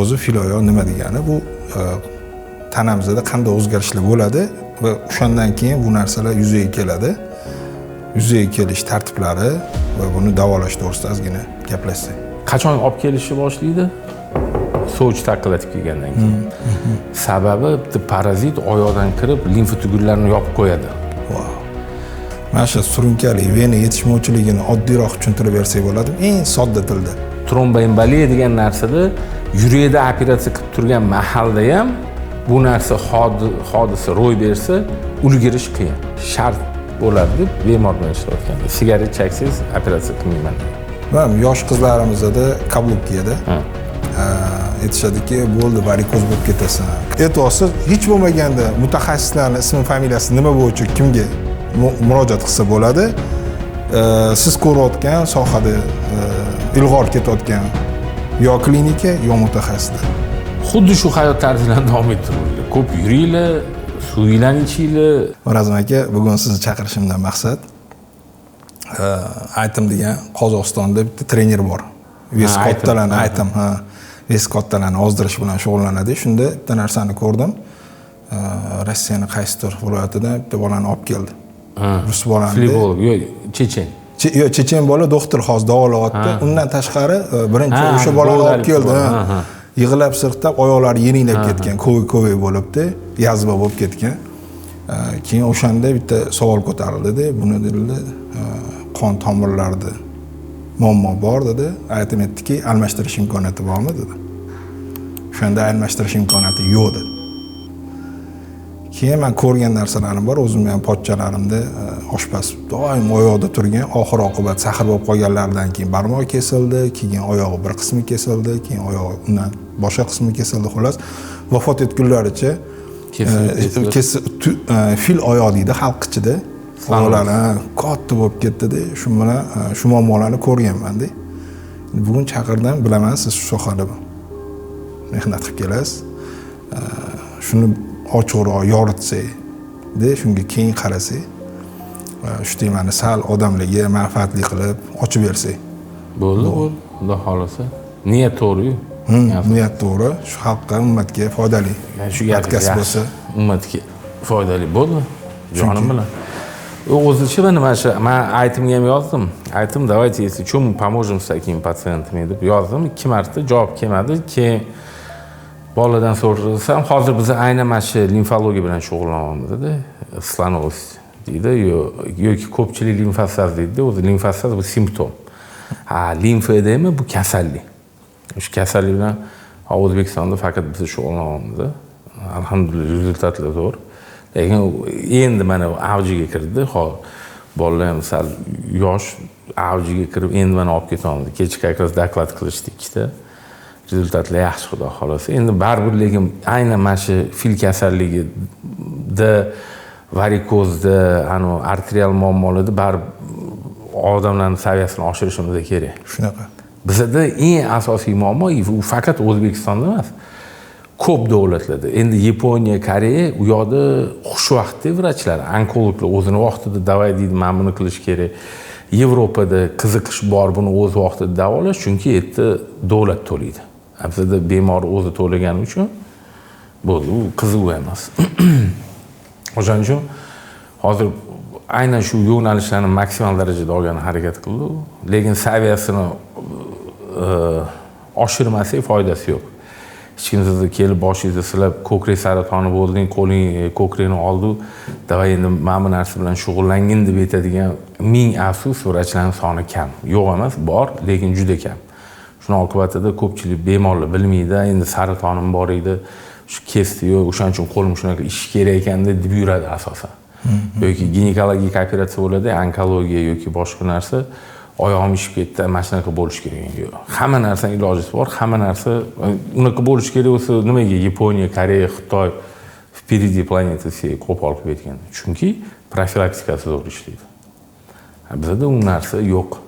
o'zi fil oyoq nima degani? Bu tanamizda qanday o'zgarishlar bo'ladi va o'shandan keyin bu narsalar yuzaga keladi. Yuzaga kelish tartiblari va buni davolash to'g'risida ozgina gaplashsak. Qachon olib kelishni boshlaydi? Soch taqillatib kelgandan keyin. Sababi parazit oyoqdan kirib limfa tugullarini yopib qo'yadi. Wow. Mana shu surunkali vena yetishmovchiligini oddiyroq tushuntirib bersak bo'ladimi? Eng sodda tilda. Tromboemboliya degan narsada yurakda operatsiya qilib turgan mahalda ham bu narsa hodisa ro'y bersa, ulgarish qiyin. Shart bo'ladi deb bemor bilan ishlayotganda. Sigaret cheksangiz operatsiya qilmayman. Mana yosh qizlarimizda kabluk kiyadi. Aytishadiki, bo'ldi, varikoz bo'lib ketasan. E'tiborsiz hech bo'lmaganda mutaxassislarning ismi, familiyasi nima bo'yicha kimga murojaat qilsa bo'ladi. Siz ko'rayotgan sohada ilg'or ketayotgan yo klinika, yo mutaxassislar. Xuddi shu hayot tarzini davom ettiringlar. Ko'p yuringlar, suvinglarni ichinglar. Mirazim aka, bugun sizni chaqirishimdan maqsad Aytim degan Qozog'istonda bitta trener bor. Veskottalarni aytim, veskottalarni ozdirish bilan shug'ullanadi. Shunda bitta narsani ko'rdim. Rossiyaning qaysidir viloyatidan bitta bolani olib keldi. Rus bolani. Flibolog, yo'q, chechen. Yo'q, chechen bola doktor hozir davolayapti. Undan tashqari birinchi o'sha bolani olib keldi. Yig'lab sirqtab, oyoqlari yeringlab ketgan, ko'y bo'libdi, yazba bo'lib ketgan. Keyin o'shanda bitta savol ko'tarildi-da, buni dedi, qon tomirlarida muammo bor dedi. Aytib aytdiki, almashtirish imkoniyati bormi dedi. O'shanda almashtirish imkoniyati yo'q dedi. Keyin men ko'rgan narsalarim bor, o'zim ham pochchalarimda oshpaz doim oyoqda turgan, oxir oqibat sahr bo'lib qolganlardan keyin barmoq kesildi, keyin oyog'i bir qismi kesildi, keyin oyog'i undan boshqa qismi kesildi, xolos vafot etgunlaricha fil oyoq deydi xalq ichida. Oyoqlari katta bo'lib ketdi-da, shu bilan shu muammolarni ko'rganman-da. Bugun chaqirdim, bilaman siz shu sohada mehnat qilib kelasiz. Shuni ochiqroq yoritsak-da, shunga keng qarasak, shu temani sal odamlarga manfaatli qilib ochib bersak. Bo'ldi, xudo xolasa. Niyat to'g'ri-yu. Niyat to'g'ri, shu xalqqa, ummatga foydali. Shu gapingiz bo'lsa, ummatga foydali bo'ldi. Jonim bilan. O'zicha nima shu, men aytimga ham yozdim. Aytim, давайте, если что, мы поможем с такими пациентами deb yozdim. 2 marta javob kelmadi. Keyin boladan so'rasam, hozir biz aynan mana shu limfologiya bilan shug'ullanyapmiz-da. Slanoz deydi, yoki ko'pchilik limfostaz deydi. O'zi limfostaz bu simptom. Limfa edemi bu kasallik. Shu kasallik bilan O'zbekistonda faqat biz shug'ullanyapmiz. Alhamdulillah, rezultatlar zo'r. Lekin endi mana avjiga kirdi. Bolalar ham sal yosh avjiga kirib endi mana olib ketamiz. Kecha как doklad qilishdi ikkita. Rezultatlar yaxshi, xudo xolasa. Endi baribir lekin aynan mana shu fil kasalligida, varikozda, arterial muammolarda baribir odamlarning saviyasini oshirishimiz kerak. Shunaqa. Bizda eng asosiy muammo u faqat O'zbekistonda emas. Ko'p davlatlarda. Endi Yaponiya, Koreya u yoqda xushvaqtda vrachlar, onkologlar o'zini vaqtida davay deydi, men buni qilish kerak. Yevropada qiziqish bor buni o'z vaqtida davolash, chunki yerda davlat to'laydi. Bizda bemor o'zi to'lagani uchun bo'ldi, u qiziq emas. O'shaning uchun hozir aynan shu yo'nalishlarni maksimal darajada olgani harakat qildi, lekin saviyasini oshirmasak foydasi yo'q. Hech kim sizni kelib boshingizni silab, ko'krak saratoni bo'lding, qo'ling ko'krakni oldi, davay endi mana bu narsa bilan shug'ullangin deb aytadigan ming afsus vrachlarning soni kam. Yo'q emas, bor, lekin juda kam. Shuni oqibatida ko'pchilik bemorlar bilmaydi, endi saratonim bor edi, shu kesdi-yu, o'shaning uchun qo'lim shunaqa ish kerak ekan deb yuradi asosan. Yoki ginekologik operatsiya bo'ladi, onkologiya yoki boshqa narsa, oyog'im ishib ketdi, mana shunaqa bo'lish kerak. Yo'q. Hamma narsaning ilojisi bor, hamma narsa unaqa bo'lish kerak bo'lsa, nimaga Yaponiya, Koreya, Xitoy впереди planeta все qo'pol qilib aytgan. Chunki profilaktikasi zo'r ishlaydi. Bizda u narsa yo'q.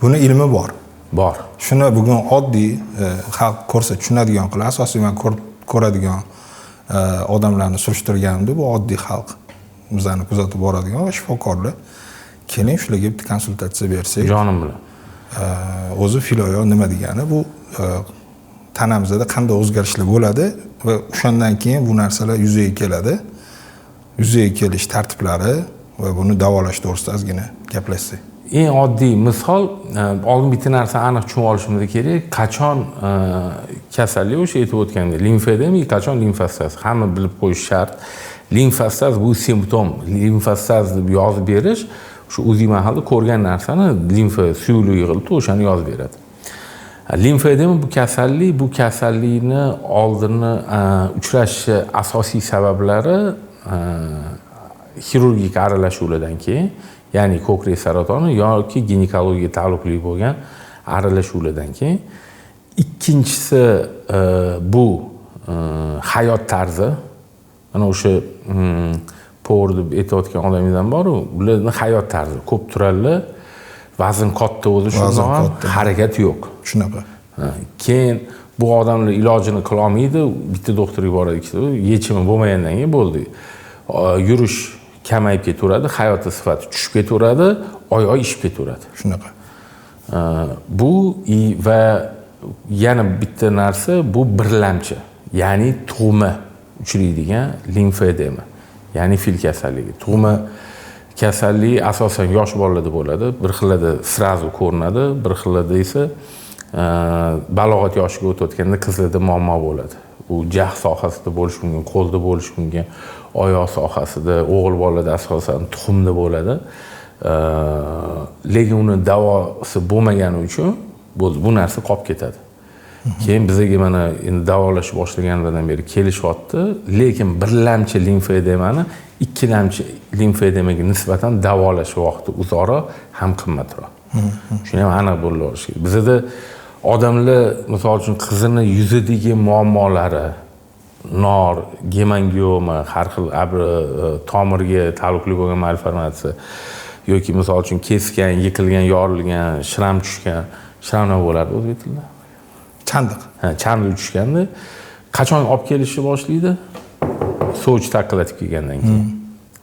Buni ilmi bor. Bor. Shuni bugun oddiy xalq ko'rsa tushunadigan qilib, asosiy men ko'radigan odamlarni surishtirganimda bu oddiy xalq. Bizlarni kuzatib boradigan va shifokorlar. Keling shularga bitta konsultatsiya bersak. Jonim bilan. O'zi fil oyoq nima degani? Bu tanamizda qanday o'zgarishlar bo'ladi va o'shandan keyin bu narsalar yuzaga keladi. Yuzaga kelish tartiblari va buni davolash to'g'risida ozgina gaplashsak. Eng oddiy misol, oldin bitta narsa aniq tushunib olishimiz kerak, qachon kasallik o'sha aytib o'tgandek, limfedema, qachon limfostaz. Hamma bilib qo'yish shart. Limfostaz bu simptom. Limfostaz deb yozib berish, shu o'zi mahalda ko'rgan narsani limfa suyuqlik yig'ilib, o'shani yozib beradi. Limfedema bu kasallikni oldini uchrashi asosiy sabablari xirurgik aralashuvlardan keyin, ya'ni ko'krak saratoni yoki ginekologiyaga taalluqli bo'lgan aralashuvlardan keyin. Ikkinchisi bu hayot tarzi. Mana o'sha por deb aytayotgan odamlar bor-ku, ularning hayot tarzi ko'p turadilar. Vazn katta o'zi shundan ham harakat yo'q. Shunaqa. Keyin bu odamlar ilojini qila olmaydi, bitta doktorga boradi, yechimi bo'lmagandan keyin bo'ldi. Yurish kamayib ketaveradi, hayoti sifati tushib ketaveradi, oyoq ishib ketaveradi. Shunaqa. Bu va yana bitta narsa bu birlamchi, ya'ni tug'ma uchraydigan limfedema, ya'ni fil kasalligi. Tug'ma kasalligi asosan yosh bolalarda bo'ladi, bir xillarda srazu ko'rinadi, bir xillarda esa balog'at yoshiga o'tayotganda qizlarda muammo bo'ladi. Bu jah sohasida bo'lishi mumkin, qo'lda bo'lishi mumkin, oyoq sohasida, o'g'il bolalarda asosan tuxumda bo'ladi. Lekin uni davosi bo'lmagani uchun bu narsa qolib ketadi. Keyin bizga mana endi davolash boshlagandan beri kelishyapti, lekin birlamchi limfedemani ikkilamchi limfedemaga nisbatan davolash vaqti uzoqroq ham qimmatroq. Shuni ham aniq bo'lish kerak. Bizda odamlar, misol uchun, qizini yuzidagi muammolari, nor, gemangioma, har xil tomirga taalluqli bo'lgan malformatsiya yoki misol uchun kesgan, yiqilgan, yorilgan, shram tushgan, shram nima bo'ladi o'zbek tilida? Chandiq. Chandiq tushganda qachon olib kelishni boshlaydi? Soch taqillatib kelgandan keyin.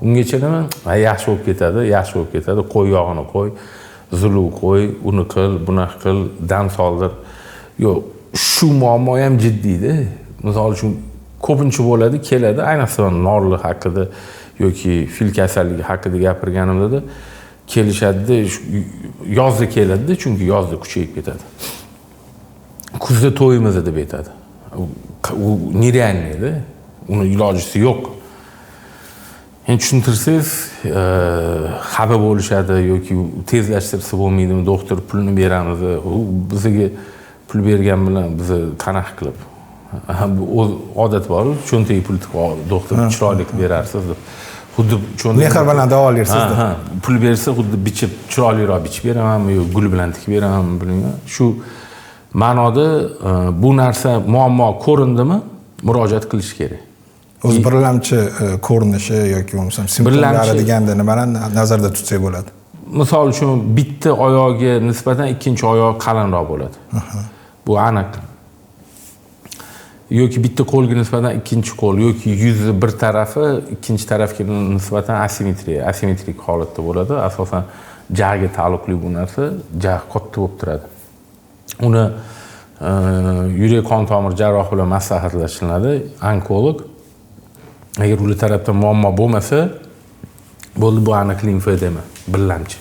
Ungacha nima? Yaxshi bo'lib ketadi, qo'y yog'ini qo'y, zulu qo'y, uni qil, buni qil, dam soldir. Yo'q, shu muammo ham jiddiyda. Misol uchun ko'pincha bo'ladi, keladi, ayniqsa norli haqida yoki fil kasalligi haqida gapirganimda kelishadi, yozda keladi, chunki yozda kuchayib ketadi. Kuzda to'yimiz deb aytadi. U nerealniyda, uni ilojisi yo'q. Endi tushuntirsangiz, xafa bo'lishadi yoki tezlashtirsa bo'lmaydimi, doktor pulni beramiz, u bizga pul bergan bilan biz qanaqa qilib. O'z odat bor, cho'ntaga pul tiqib, doktor chiroyli qilib berarsiz deb. Xuddi cho'ntaga mehr bilan davolaysiz deb. Pul bersa xuddi bichib, chiroyliroq bichib beramanmi yoki gul bilan tikib beramanmi bilmayman. Shu ma'noda bu narsa muammo ko'rindimi, murojaat qilish kerak. O'z birlamchi ko'rinishi yoki bo'lmasam simptomlari deganda nimani nazarda tutsak bo'ladi? Misol uchun bitta oyog'iga nisbatan ikkinchi oyoq qalinroq bo'ladi. Bu aniq. Yoki bitta qo'lga nisbatan ikkinchi qo'l yoki yuzi bir tarafi ikkinchi tarafga nisbatan asimetrik holatda bo'ladi. Asosan jag'ga taalluqli bu narsa, jag' katta bo'lib turadi. Uni yurak qon tomir jarroh bilan maslahatlashiladi, onkolog. Agar ular tarafdan muammo bo'lmasa, bo'ldi, bu aniq limfedema, birlamchi.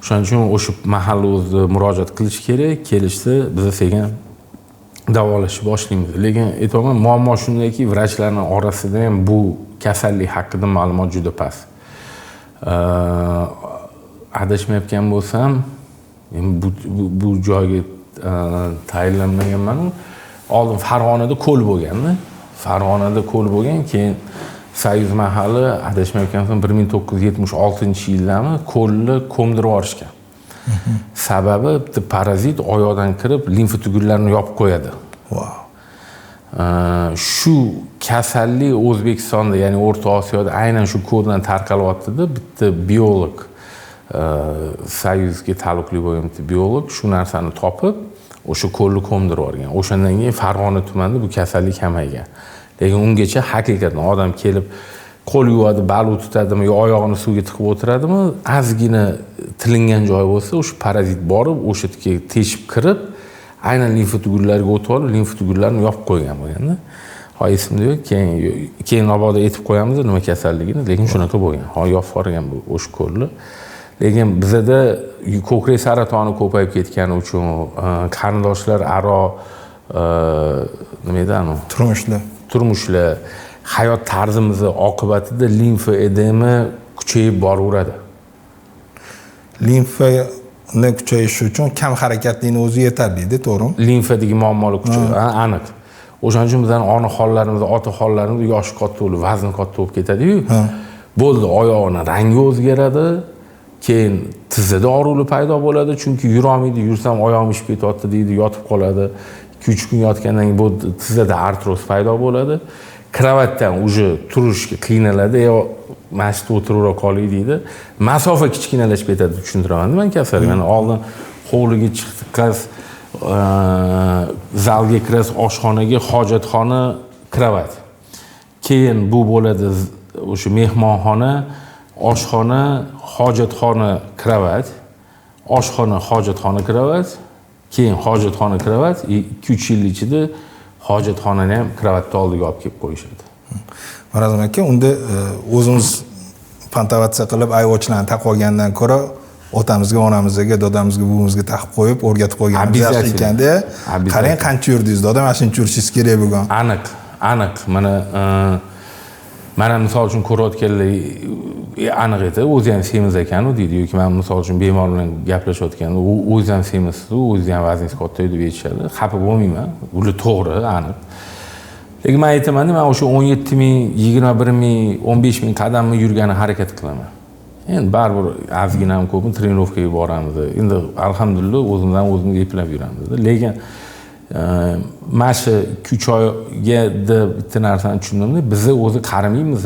Shuning uchun o'sha mahalla o'zida murojaat qilish kerak, kelishsa biz sekin davolashni boshlaymiz. Lekin aytaman, muammo shundaki, vrachlarning orasida ham bu kasallik haqida ma'lumot juda past. Adashmayotgan bo'lsam, bu joyga tayinlanmaganman. Oldin Farg'onada ko'l bo'lganda, keyin Soyuz mahalli adashmayotgan bo'lsam 1976-yildami ko'lni ko'mdirib yuborishgan. Sababi bitta parazit oyoqdan kirib limfa tugunlarini yopib qo'yadi. Shu kasallik O'zbekistonda, ya'ni O'rta Osiyoda aynan shu koddan tarqalyapti-da. Bitta biolog, Soyuzga taalluqli bo'lgan bitta biolog shu narsani topib, o'sha ko'lni ko'mdirib yuborgan. O'shandan keyin Farg'ona tumanida bu kasallik kamaygan. Lekin ungacha haqiqatan odam kelib qo'l yuvadi, balu tutadimi yo oyog'ini suvga tiqib o'tiradimi, ozgina tilingan joy bo'lsa, o'sha parazit borib, o'sha yerga teshib kirib, aynan limfa tugullarga o'tib olib, limfa tugullarni yopib qo'ygan bo'lganda. Hozir esimda yo'q, keyin mabodo aytib qo'yamiz nima kasalligini, lekin shunaqa bo'lgan. Hozir yopib yuborgan bu o'sha ko'lni. Lekin bizda ko'krak saratoni ko'payib ketgani uchun qarindoshlar aro nima edi anu? Turmushlar hayot tarzimiz oqibatida limfa edemi kuchayib boraveradi. Limfani kuchayishi uchun kam harakatlikni o'zi yetarli-da, to'g'rimi? Limfadagi muammolar kuchayadi, aniq. O'shaning uchun bizning onaxonlarimiz, otaxonlarimiz yoshi katta bo'lib, vazni katta bo'lib ketadi-yu. Bo'ldi, oyoqning rangi o'zgaradi, keyin tizida og'riqlar paydo bo'ladi, chunki yurolmaydi, yursam oyog'im ishib ketyapti deydi, yotib qoladi. 2-3 kun yotgandan keyin bu tizada artroz paydo bo'ladi. Kravatdan uje turishga qiynaladi, yo mashina o'tirib qolay deydi. Masofa kichkinalashib ketadi, tushuntiraman men kasal. Ya'ni oldin hovliga chiqdik, zalga kirasiz, oshxonaga, hojatxona, kravat. Keyin bu bo'ladi o'sha mehmonxona, oshxona, hojatxona, kravat. Oshxona, hojatxona, kravat. Keyin hojatxona, kravat. 2-3 yil ichida hojatxonani ham kravatni oldiga olib kelib qo'yishadi. Marazm aka, unda o'zimiz pantavatsiya qilib ayvochlarni taqib olgandan ko'ra otamizga, onamizga, dadamizga, buvimizga taqib qo'yib, o'rgatib qo'yganimiz yaxshi ekanda. Qarang qancha yurdingiz, doda mana shuncha yurishingiz kerak bo'lgan. Aniq. Mana misol uchun ko'rayotganlar aniq edi, o'zi ham semiz ekan u deydi, yoki men misol uchun bemor bilan gaplashayotganda, u o'zi ham semiz, o'zi ham vazningiz katta edi deb aytishadi. Xafa bo'lmayman, bu to'g'ri, aniq. Lekin men aytaman, men o'sha 17 ming, 21 ming, 15 ming qadamni yurgani harakat qilaman. Endi baribir ozgina ham ko'pmi trenirovkaga boramiz. Endi alhamdulillah o'zimizdan o'zimiz eplab yuramiz. Lekin mana shu 2-3 oyga bitta narsani tushundimda, bizni o'zi qarimaymiz.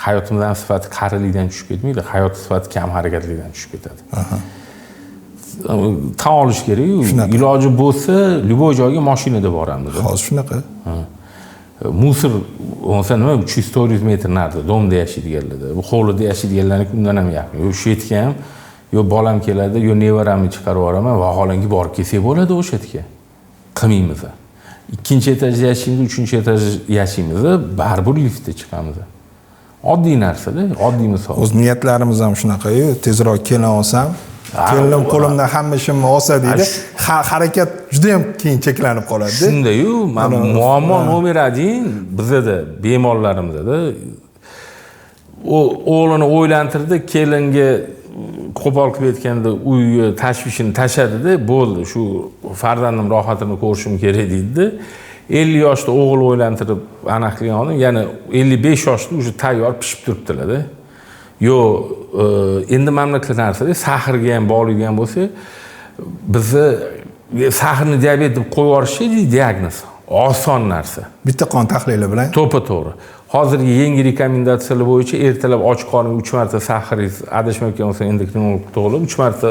Hayotimizdan sifati qarilikdan tushib ketmaydi, hayot sifati kam harakatlikdan tushib ketadi. Tan olish kerak-ku. Iloji bo'lsa, любой joyga mashinada boramiz. Hozir shunaqa. Musor bo'lsa nima 300-400 metr narida domda yashaydiganlarda, bu hovlida yashaydiganlarniki undan ham yaqin. Yo shu yerga ham, yo bolam keladi, yo nevaramni chiqarib yuboraman, vaholanki borib kelsak bo'ladi o'sha yerga. Qilmaymiz. 2-etajda yashaymiz, 3-etajda yashaymiz, baribir liftda chiqamiz. Oddiy narsa-da, oddiy misol. O'z niyatlarimiz ham shunaqa-yu, tezroq kelin olsam, kelinim qo'limdan hamma ishimni olsa deydi. Harakat juda ham keyin cheklanib qoladi-da. Shunday-yu, men muammo nomer 1 bizda bemorlarimizda o'g'lini o'ylantirdi, kelinga qo'pol qilib aytganda uyga tashvishini tashladida, bo'ldi, shu farzandim rohatini ko'rishim kerak deydi. 50 yoshda o'g'il o'ylantirib aniq qilgan odam, ya'ni 55 yoshda уже tayyor pishib turibdilar-da. Yo, endi mamlakat narsada sahrga ham bog'ligan bo'lsa, bizni sahrni diabet deb qo'yib yuborishdi diagnoz. Oson narsa. Bitta qon tahlili bilan. To'g'ri. Hozirgi yangi rekomendatsiyalar bo'yicha ertalab och qornga 3 marta sahringiz adashmayotgan bo'lsa endokrinolog to'g'rilib 3 marta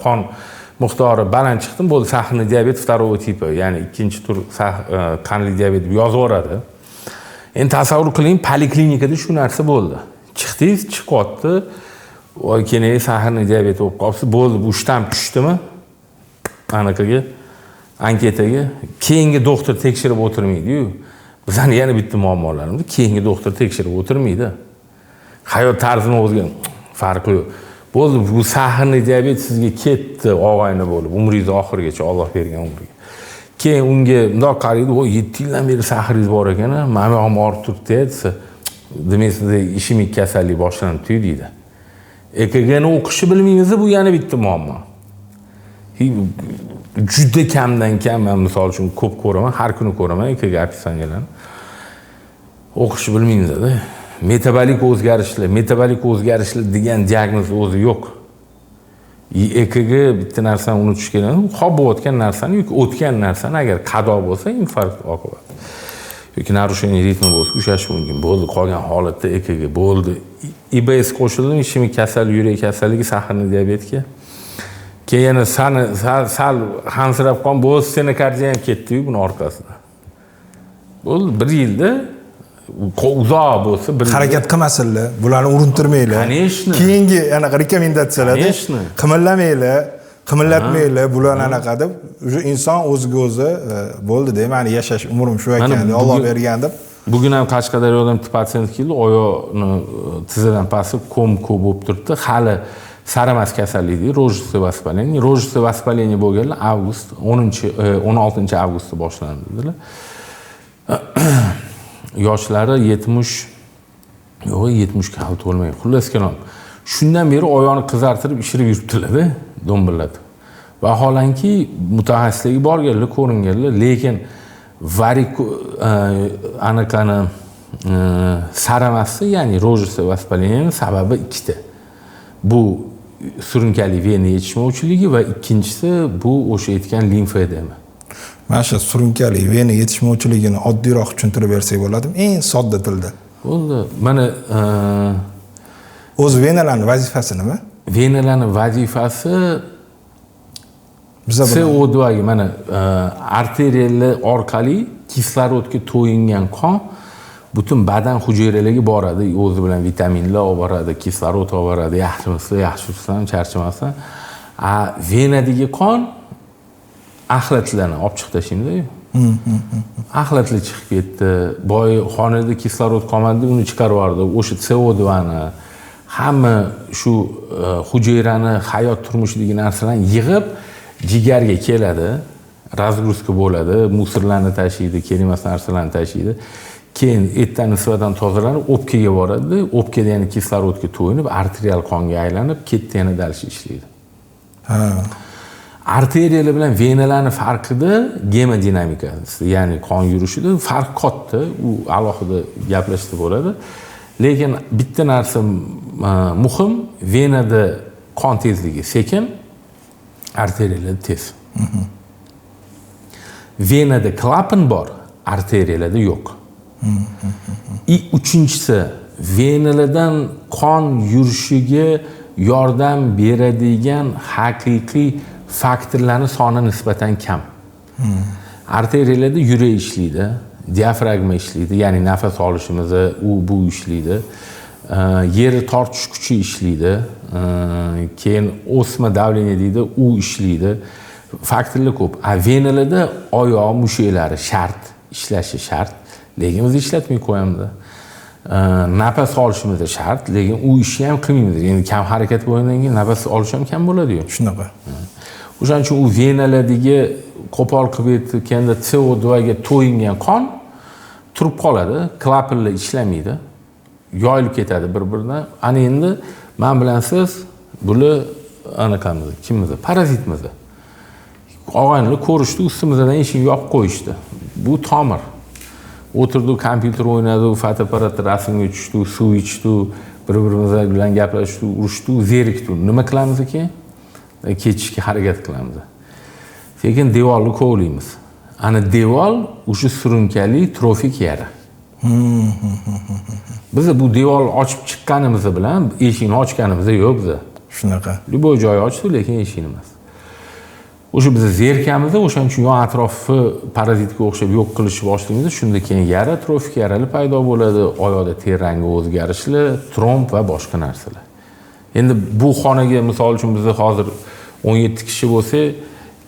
qon miqdori baland chiqdi, bo'ldi, sahrni diabet vторого tipi, ya'ni ikkinchi tur qandli diabet deb yozib yuboradi. Endi tasavvur qiling, poliklinikada shu narsa bo'ldi. Chiqdingiz, chiqyapti, keyin sahrni diabet bo'lib qolibsiz, bo'ldi, bu shtamp tushdimi? Anaqaga, anketaga, keyingi doktor tekshirib o'tirmaydi-yu. Bizning yana bitta muammolarimiz, keyingi doktor tekshirib o'tirmaydi. Hayot tarzini o'zgartirgan farqi yo'q. Bo'ldi, bu sahrni diabet sizga ketdi, og'ayni bo'lib, umringiz oxirigacha, Alloh bergan umriga. Keyin unga bundoq qaraydi, o 7 yildan beri sahringiz bor ekan, mana ham og'rib turibdi desa, demak sizda ishemik kasallik boshlanibdi deydi. EKGni o'qishni bilmaymiz, bu yana bitta muammo. Juda kamdan kam, men misol uchun ko'p ko'raman, har kuni ko'raman EKG opisaniyalarni. O'qishni bilmaymiz-da. Metabolik o'zgarishlar degan diagnoz o'zi yo'q. EKG bitta narsani unutish kerak. Xo'p bo'layotgan narsani yoki o'tgan narsani agar qado bo'lsa, infarkt oqibati. Yoki narushение ritmi bo'lsa, ushlash mumkin. Bo'ldi, qolgan holatda EKG bo'ldi. IBS qo'shildimi, ishemik kasal, yurak kasalligi, sahrni diabetga. Keyin sal hansirab qolgan bo'lsa, stenokardiya ham ketdi-yu buni orqasida. Bo'ldi, 1 yilda uzoq bo'lsa, harakat qilmasinlar, bularni urintirmanglar. Конечно. Keyingi anaqa rekomendatsiyalarda qimillamanglar, qimillatmaylar bular anaqa deb o'sha inson o'ziga o'zi bo'ldi-da, mani yashash umrim shu ekan deb Alloh bergan deb. Bugun ham Qashqadaryodan bitta patsient keldi, oyoqni tizidan pasti ko'p bo'lib turibdi. Hali saramas kasallik deydi, rojistvoy vоспаление. Rojistvoy vоспаление bo'lganlar avgust 16 avgustda boshlandi dedilar. Yoshlari 70 ga hali to'lmaydi. Xullas kalom. Shundan beri oyoqni qizartirib ishirib yuribdilar-da, do'mbillatib. Vaholanki mutaxassislarga borganlar, ko'ringanlar, lekin anaqani saramasda, ya'ni rojistvoy vоспаление sababi ikkita. Bu surunkali vena yetishmovchiligi va ikkinchisi bu o'sha aytgan limfa edemi. Mana shu surunkali vena yetishmovchiligini oddiyroq tushuntirib bersak bo'ladimi? Eng sodda tilda. Bo'ldi. Mana o'z venalarning vazifasi nima? Venalarning vazifasi CO2 ga mana arteriyalar orqali kislorodga to'yingan qon butun badan hujayralariga boradi, o'zi bilan vitaminlar olib boradi, kislorod olib boradi, yaxshisidan charchamasdan. Venadagi qon axlatlarni olib chiqib tashlaydi. Axlatlar chiqib ketdi. Boy xonada kislorod qolmadi, uni chiqarib yubordi. O'sha CO2 ni hamma shu hujayrani hayot turmushidagi narsalarni yig'ib jigarga keladi, razgruska bo'ladi, musorlarni tashiydi, kerak narsalarni tashiydi. Keyin etdan nisbatan tozalanib, o'pkaga boradi. O'pkada yana kislorodga to'yinib, arterial qonga aylanib, ketdi yana dalish ishlaydi. Arteriyalar bilan venalarning farqida gemodinamika, ya'ni qon yurishida farq katta. U alohida gaplashsa bo'ladi. Lekin bitta narsa muhim, venada qon tezligi sekin, arteriyalarda tez. Venada klapan bor, arteriyalarda yo'q. Uchinchisi, venalardan qon yurishiga yordam beradigan haqiqiy faktorlarning soni nisbatan kam. Arteriyalarda yurak ishlaydi, diafragma ishlaydi, ya'ni nafas olishimiz bu ishlaydi. Yer tortish kuchi ishlaydi. Keyin o'sma davleniya deydi, u ishlaydi. Faktorlar ko'p. Venalarda oyoq mushaklari shart, ishlashi shart, lekin biz ishlatmay qo'yamiz. Nafas olishimiz shart, lekin u ishni ham qilmaymiz. Endi kam harakat bo'lgandan keyin nafas olish ham kam bo'ladi-ku. Shunaqa. O'shaning uchun u venalardagi qo'pol qilib aytganda CO2 ga to'yingan qon turib qoladi, klapanlar ishlamaydi. Yoyilib ketadi bir-biridan. Ana endi men bilan siz bular anaqamiz, kimmiz? Parazitmiz. Og'aynilar ko'rishdi, ustimizdan eshikni yopib qo'yishdi. Bu tomir. O'tirdi, kompyuter o'ynadi, fotoapparat rasmga tushdi, suv ichdi, bir-birimiz bilan gaplashdi, urishdi, zerikdi. Nima qilamiz keyin? Ketishga harakat qilamiz. Sekin devorni kovlaymiz. Ana devor o'sha surunkali trofik yara. Biz bu devorni ochib chiqqanimiz bilan eshikni ochganimiz yo'q bizda. Shunaqa. Любой joy ochdi, lekin eshikni emas. O'sha biz zerkamiz, o'shaning uchun yon atrofi parazitga o'xshab yo'q qilishni boshlaymiz. Shunda keyin yara, trofik yaralar paydo bo'ladi, oyoqda ter rangi o'zgarishlar, tromb va boshqa narsalar. Endi bu xonaga misol uchun biz hozir 17 kishi bo'lsa,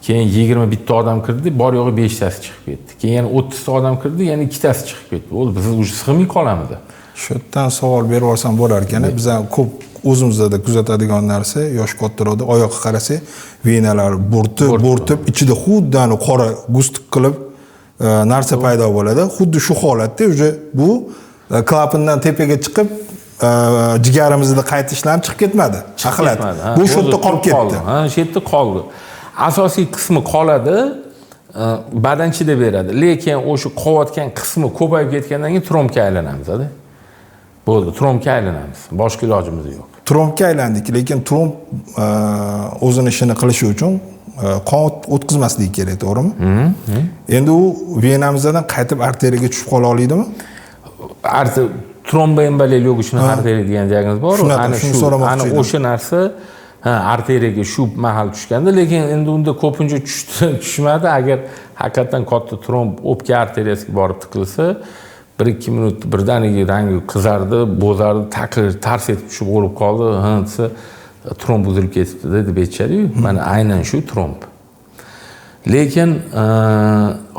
keyin 21 ta odam kirdi, bor yo'g'i 5 tasi chiqib ketdi. Keyin yana 30 ta odam kirdi, yana 2 tasi chiqib ketdi. Bo'ldi, biz o'sha sig'may qolamiz. Shu yerdan savol berib olsam bo'lar ekan. Biz ham ko'p o'zimizda kuzatadigan narsa, yosh kattaroqda oyoqqa qarasa, venalar bo'rtib, ichida xuddi qora gustuk qilib narsa paydo bo'ladi. Xuddi shu holatda o'sha bu klapandan tepaga chiqib jigarimizda qayta ishlanib chiqib ketmadi. Axlat. Bu shu yerda qolib ketdi. Ha, shu yerda qoldi. Asosiy qismi qoladi, badan chidab beradi. Lekin o'sha qovotgan qismi ko'payib ketgandan keyin trombga aylanamiz. Bo'ldi, trombga aylanamiz. Boshqa ilojimiz yo'q. Trombga aylandik, lekin tromb o'zini ishini qilishi uchun qon o'tkazmasligi kerak, to'g'rimi? Endi u venamizdan qaytib arteriyaga tushib qola oladimi? Tromboemboliya yo'g'ishini arteriya degan diagnoz bor. Ana o'sha narsa arteriyaga shu mahal tushganda, lekin endi unda ko'pincha tushmadi. Agar haqiqatan katta tromb o'pka arteriyasiga borib tiqilsa, 1-2 minut birdaniga rangi qizardi, bo'zardi, tars etib tushib o'lib qoldi. Desa, tromb uzilib ketibdi deb aytishadi-yu. Mana aynan shu tromb. Lekin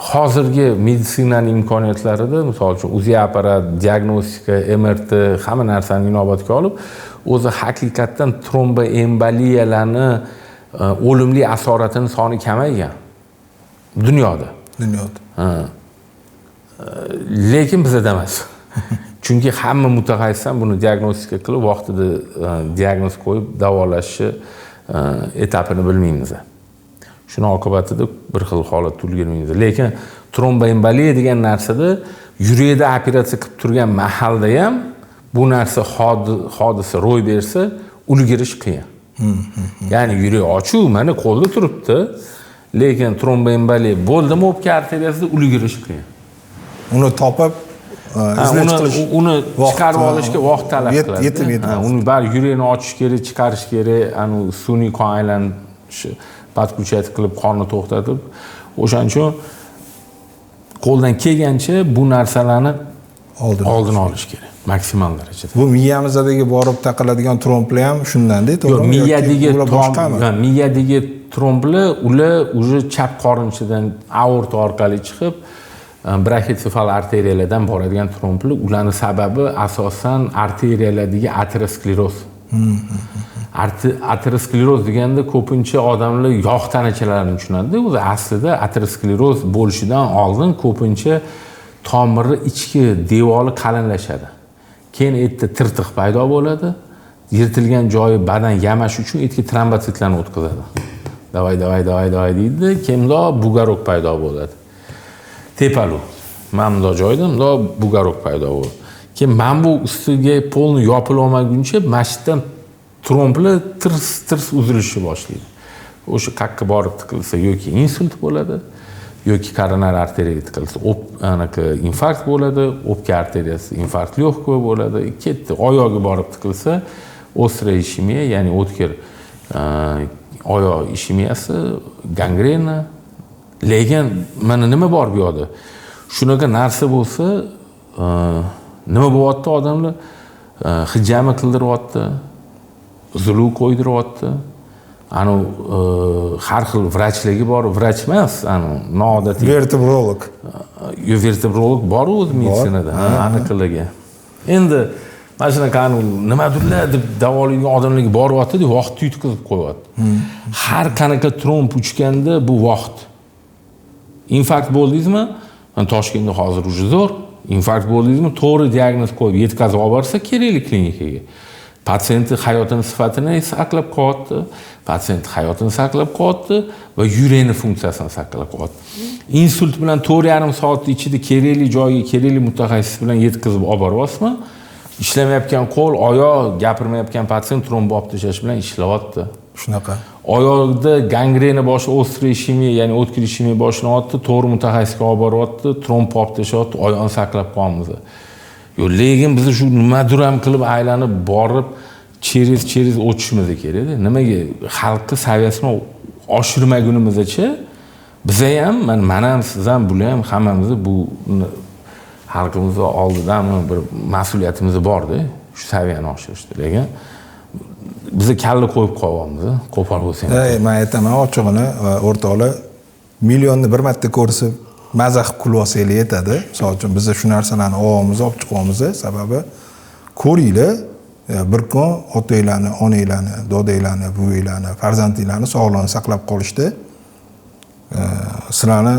hozirgi meditsinaning imkoniyatlarida, misol uchun UZI apparat, diagnostika, MRT hamma narsani inobatga olib, o'zi haqiqatdan tromboemboliyalarni o'limli asoratini soni kamaygan dunyoda. Lekin bizda emas. Chunki hamma mutaxassis ham buni diagnostika qilib, vaqtida diagnoz qo'yib davolashni etapini bilmaymiz. Shuni oqibatida bir xil holatga ulgurmaymiz. Lekin tromboemboliya degan narsada yurakda operatsiya qilib turgan mahalda ham bu narsa hodisa ro'y bersa, ulgurish qiyin. Ya'ni yurak ochuv mana qo'lda turibdi, lekin tromboemboliya bo'ldimi o'pka arteriyasida ulgurish qiyin. Uni topib uni chiqarib olishga vaqt talab qiladi. Uni bari yurakni ochish kerak, chiqarish kerak, anu sun'iy qon aylanishi podключать qilib qonni to'xtatib, o'shaning uchun qo'ldan kelgancha bu narsalarni oldin olish kerak maksimal darajada. Bu miyamizdagi borib taqiladigan tromblar ham shundan-da, to'g'rimi? Miyadagi tromblar ular уже chap qorinchidan aorta orqali chiqib braxitsefal arteriyalardan boradigan tromblar, ularning sababi asosan arteriyalardagi ateroskleroz. Ateroskleroz deganda ko'pincha odamlar yog' tanachalarini tushunadi. O'zi aslida ateroskleroz bo'lishidan oldin ko'pincha tomirni ichki devori qalinlashadi. Keyin etda tirtiq paydo bo'ladi. Yirtilgan joyi badan yamash uchun etga trombotsitlarni o'tkazadi. Davay deydi. Kemdo bugarok paydo bo'ladi. Tepalu. Mamdo joyda mdo bugarok paydo bo'ladi. Keyin mana bu ustiga polni yopilib olmaguncha masjiddan tromblar tirs uzilishni boshlaydi. O'sha qaqqa borib tiqilsa yoki insult bo'ladi, yoki koronar arteriyaga tiqilsa infarkt bo'ladi, o'pka arteriyasi infarkt lyo'qka bo'ladi, ketdi. Oyoqqa borib tiqilsa ostra ishemiya, ya'ni o'tkir oyoq ishemiyasi, gangrena. Lekin mana nima bor bu yoqda? Shunaqa narsa bo'lsa, nima bo'lyapti odamlar? Hijama qildiryapti, zulu qo'ydiryapti. Har xil vrachlarga bor, vrach emas, noodatiy vertebrolog. Vertebrolog bor o'z meditsinada, aniqlarga. Endi mana shunaqa nimadirlar deb davolaydigan odamlarga boryapti-da, vaqtni yutkazib qo'yapti. Har qanaqa tromb uchganda bu vaqt. Infarkt bo'ldingizmi? Toshkentda hozir уже zo'r. Infarkt bo'ldingizmi? To'g'ri diagnoz qo'yib yetkazib olib borsa kerakli klinikaga. Patsiyent hayotini sifatini saqlab qo'yapti, patsiyent hayotini saqlab qo'yapti va yurakning funksiyasini saqlab qo'yapti. Insult bilan 4,5 soat ichida kerakli joyga, kerakli mutaxassis bilan yetkazib olib boryapsizmi? Ishlamayotgan qo'l, oyoq, gapirmayotgan patsiyent tromb olib tashlash bilan ishlayapti. Shunaqa. Oyoqda gangrena boshi ostra ishemiya, ya'ni o'tkir ishemiya boshlanyapti, to'g'ri mutaxassisga olib boryapti, tromb olib tashyapti, oyoqni saqlab qo'yamiz. Lekin biz shu nimadir ham qilib aylanib borib cheris o'tishimiz kerak-da. Nimaga xalqni saviyasini oshirmagunimizcha biz ham, men ham, siz ham, bular ham hammamiz bu xalqimiz oldidan bir mas'uliyatimiz bor-da, shu saviyani oshirishda. Lekin biz kalla qo'yib qo'yamiz, qo'pol bo'lsa ham. Men aytaman ochig'ini, o'rtoqlar millionni bir marta ko'rsa maza qilib kulib olsanglar yetadi. Misol uchun biz shu narsalarni ovozimizni olib chiqamiz, sababi ko'ringlar, bir kun otanglarni, onanglarni, dodanglarni, buvinglarni, farzandinglarni sog'lig'ini saqlab qolishda sizlarni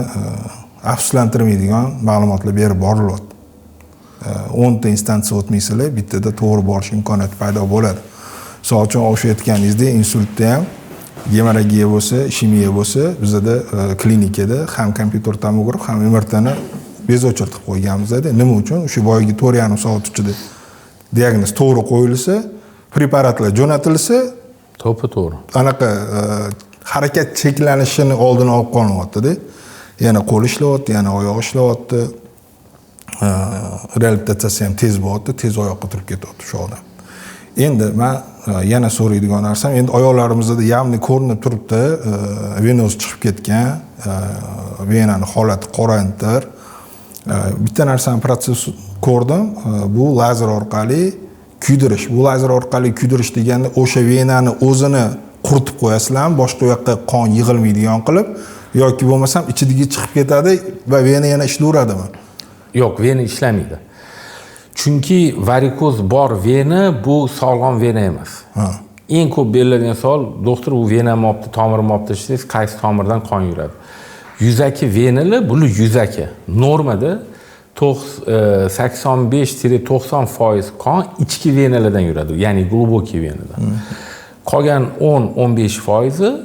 afsuslantirmaydigan ma'lumotlar berib borilyapti. 10 ta instansiya o'tmaysizlar, bittada to'g'ri borish imkoniyati paydo bo'ladi. Misol uchun o'sha aytganingizdek, insultda ham gemoragiya bo'lsa, ishemiya bo'lsa, bizda klinikada ham kompyuter tomograf, ham MRTni bezo'chir qilib qo'yganmiz-da. Nima uchun? O'sha boyagi 4,5 soat ichida diagnoz to'g'ri qo'yilsa, preparatlar jo'natilsa, to'g'ri. Anaqa harakat cheklanishini oldini olib qolinyapti-da. Yana qo'l ishlayapti, yana oyoq ishlayapti. Reabilitatsiyasi ham tez bo'lyapti, tez oyoqqa turib ketyapti shu odam. Endi men yana so'raydigan narsam, endi oyoqlarimizda yamni ko'rinib turibdi, venoz chiqib ketgan, venani holati qorantir. Bitta narsani protsess ko'rdim, bu lazer orqali kuydirish, bu lazer orqali kuydirish deganda o'sha venani o'zini quritib qo'yasizlarmi, boshqa yoqqa qon yig'ilmaydigan qilib, yoki bo'lmasam ichidagi chiqib ketadi va vena yana ishlayveradimi? Yo'q, vena ishlamaydi. Chunki varikoz bor vena bu sog'lom vena emas. Eng ko'p beriladigan savol, doktor bu venamni olibdi, tomirimni olibdi desangiz, qaysi tomirdan qon yuradi? Yuzaki venalar, bular yuzaki. Normada 85-90% qon ichki venalardan yuradi, ya'ni глубокий venadan. Qolgan 10-15%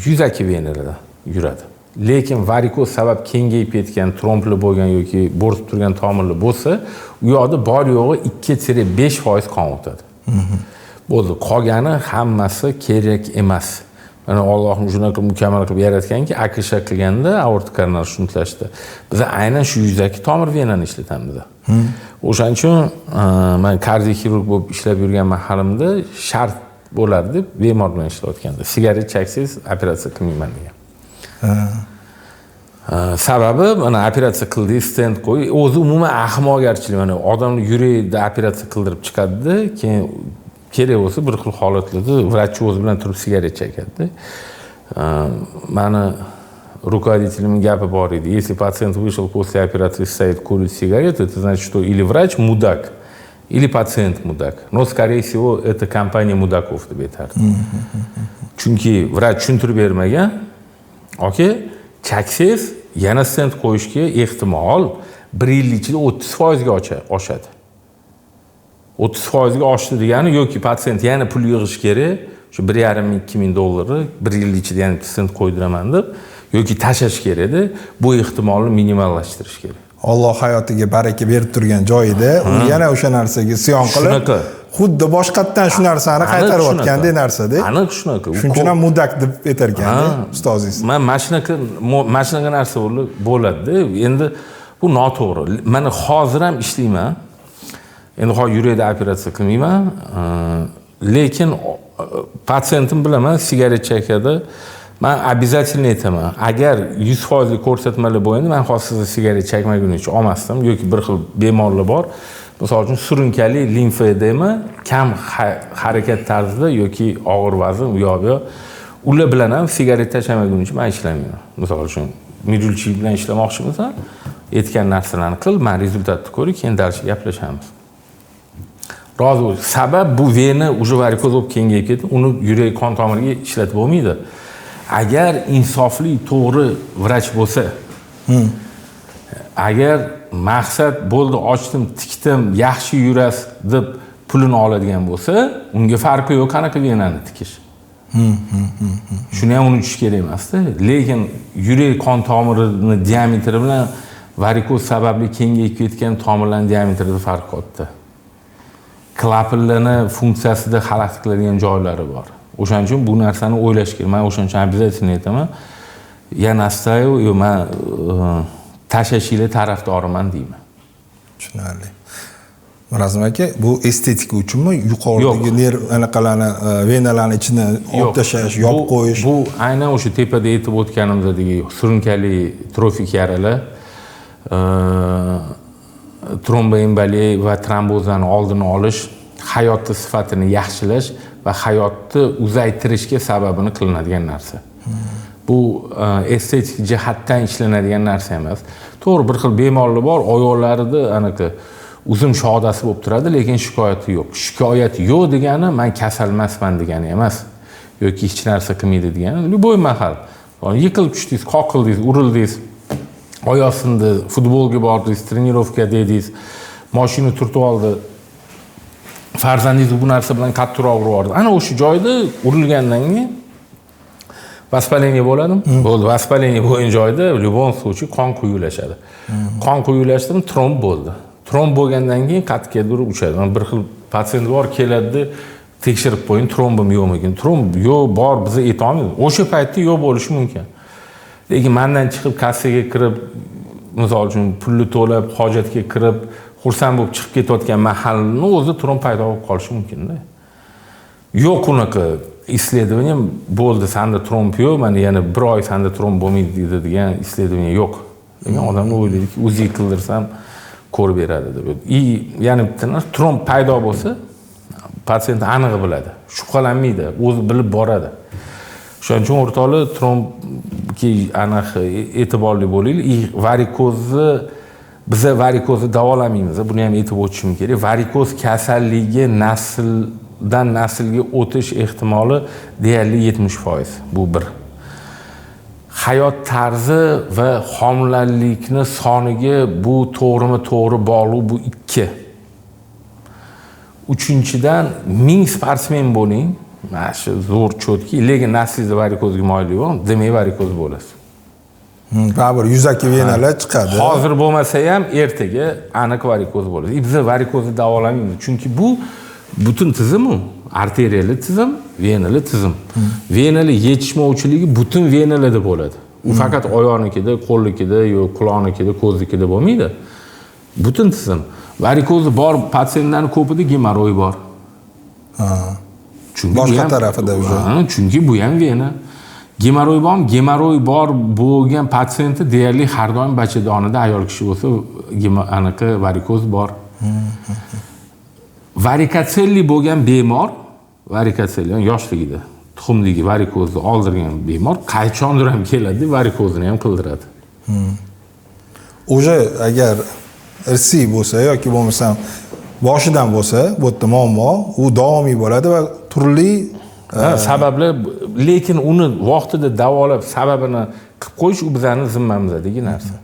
yuzaki venalardan yuradi. Lekin varikoz sabab kengayib ketgan, trombli bo'lgan yoki bo'rtib turgan tomirlar bo'lsa, u yoqda bor yo'g'i 2-5% qon o'tadi. Bo'ldi. Qolgani hammasi kerak emas. Mana Allohning shunaqa mukammal qilib yaratganki, akisha qilganda aorta koronar shuntlashdi. Biz aynan shu yuzaki tomir venani ishlatamiz. O'shaning uchun men kardioxirurg bo'lib ishlab yurgan mahalimda shart bo'lardi deb bemor bilan ishlayotganda. Sigaret chaksangiz operatsiya qilmayman degan. Sababi mana operatsiya qildi, stent qo'y, o'zi umuman ahmoqgarchilik, mana odamni yuragida operatsiya qildirib chiqadi, keyin kerak bo'lsa bir xil holatlarda vrach o'zi bilan turib sigaret chekadi. Mani руководителемning gapi bor edi. Если пациент вышел после операции стоит курить сигарету, это значит, что или врач мудак, или пациент мудак. Но скорее всего это компания мудаков deb aytardi. Chunki vrach tushuntirib bermagan. Okey, chaksangiz yana stent qo'yishga ehtimol 1 yil ichida 30% ga oshadi. 30% ga oshdi degani yoki pasient yana pul yig'ish kerak, shu 1,5-2 ming dollarni 1 yil ichida yana stent qo'ydiraman deb, yoki tashlash kerak-da, bu ehtimolni minimallashtirish kerak. Alloh hayotiga baraka berib turgan joyida u yana o'sha narsaga siyon qilib, xuddi boshqatdan shu narsani qaytarayotgandek narsa-da. Aniq shunaqa. Shuning uchun ham mudak deb aytarkan-da ustozingiz. Men mashinaga narsa bo'ladi-da. Endi bu noto'g'ri. Mana hozir ham ishlayman. Endi yurakda operatsiya qilmayman, lekin pasiyentim bilaman, sigaret chekadi. Men обязательно aytaman, agar 100% ko'rsatmalar bo'lganda, men hozir sizni sigaret chekmagunicha olmasdim, yoki bir xil bemorlar bor. Misol uchun surunkali limfedema, kam harakat tarzida yoki og'ir vazn u yoq bu yoq. Ular bilan ham sigaret tashlamaguncha men ishlamayman. Misol uchun mirulchiy bilan ishlamoqchimisan, aytgan narsalarni qil, men rezultatni ko'ray, keyin dars gaplashamiz. Rozi bo'l. Sabab bu vena уже varikoz bo'lib kengayib ketdi, uni yurak qon tomiriga ishlatib bo'lmaydi. Agar insofli, to'g'ri vrach bo'lsa, agar maqsad bo'ldi, ochdim, tikdim, yaxshi yurasiz deb pulini oladigan bo'lsa, unga farqi yo'q qanaqa venani tikish. Shuni ham unutish kerak emas-da. Lekin yurak qon tomirining diametri bilan varikoz sababli kengayib ketgan tomirlarning diametrida farq katta. Klapanlarning funksiyasida xalaqit qiladigan joylari bor. O'shaning uchun bu narsani o'ylash kerak. Men o'shaning uchun обязательно aytaman. Я настаиваю, men tashashinglar tarafdoriman deyman. Tushunarli. Mirazim aka, bu estetika uchunmi, yuqoridagi nerv anaqalarni, venalarning ichini olib tashlash, yopib qo'yish? Bu aynan o'sha tepada aytib o'tganimizdagi surunkali trofik yaralar, tromboemboliya va trombozlarni oldini olish, hayotni sifatini yaxshilash va hayotni uzaytirishga sababini qilinadigan narsa. Bu estetik jihatdan ishlanadigan narsa emas. To'g'ri, bir xil bemorlar bor, oyoqlarida anaqa uzun shodasi bo'lib turadi, lekin shikoyati yo'q. Shikoyat yo'q degani men kasal emasman degani emas. Yoki hech narsa qilmaydi degani. Любой mahal. Yiqilib tushdingiz, qoqildingiz, urildingiz, oyoq sindi, futbolga bordingiz, trenirovka dedingiz, mashina turtib oldi. Farzandingiz bu narsa bilan qattiqroq urib, ana o'sha joyda urilgandan keyin vaspaleniya bo'ladimi? Bo'ldi, vaspaleniya bo'lgan joyda любом случае qon quyulashadi. Qon quyulashdimi, tromb bo'ldi. Tromb bo'lgandan keyin qattiqga uchadi. Men bir xil pasiyent bor, keladi, tekshirib qo'ying, trombim yo'qmikin. Tromb yo'q, bor, biz ayta olmaymiz. O'sha paytda yo'q bo'lishi mumkin. Lekin mendan chiqib kassaga kirib, misol uchun pulni to'lab, hojatga kirib, xursand bo'lib chiqib ketayotgan mahalning o'zi tromb paydo bo'lib qolishi mumkin-da. Yo'q unaqa исследование bo'ldi, sanda tromb yo'q, mana yana 1 oy sanda tromb bo'lmaydi degan исследование yo'q. Degan odamlar o'ylaydiki, o'zi qildirsam ko'rib beradi deb. Yana bitta narsa, tromb paydo bo'lsa, patsient aniq biladi, shubhalanmaydi, o'zi bilib boradi. Shuning uchun o'rtoqlar trombga aniq e'tiborli bo'laylik. Varikozni biz varikozni davolamaymiz. Buni ham aytib o'tishim kerak. Varikoz kasalligi nasldan naslga o'tish ehtimoli deyarli 70%. Bu bir. Hayot tarzi va homilalikni soniga bu to'g'rimi-to'g'ri bog'liq, bu 2. Uchinchidan 1000 sportsmen bo'ling, mana shu zo'r cho'tki, lekin naslingizda varikozga moyillik bor, demak varikoz bo'lasiz. Baribir yuzaki venalar chiqadi. Hozir bo'lmasa ham ertaga aniq varikoz bo'ladi. Biz varikozni davolamaymiz, chunki bu butun tizim u, arteriyali tizim, venali tizim. Venali yetishmovchiligi butun venalarda bo'ladi. U faqat oyoqnikida, qo'lnikida, yo'q quloqnikida, ko'znikida bo'lmaydi. Butun tizim. Varikozi bor patsientlarning ko'pida gemoroy bor. Chunki boshqa tarafida o'zi. Chunki bu ham vena. Gemoroy bormi? Gemoroy bor bo'lgan patsientda deyarli har doim bachadonida ayol kishi bo'lsa, aniqi varikoz bor. Varikotselli bo'lgan bemor, varikotselli yoshligida tuxumdagi varikozni oldirgan bemor qachondir ham keladi, varikozni ham qildiradi. O'sha agar irsiy bo'lsa yoki bo'lmasam boshidan bo'lsa, bu yerda muammo, u davomiy bo'ladi va turli sabablar, lekin uni vaqtida davolab sababini qilib qo'yish u bizning zimmamizdagi narsa.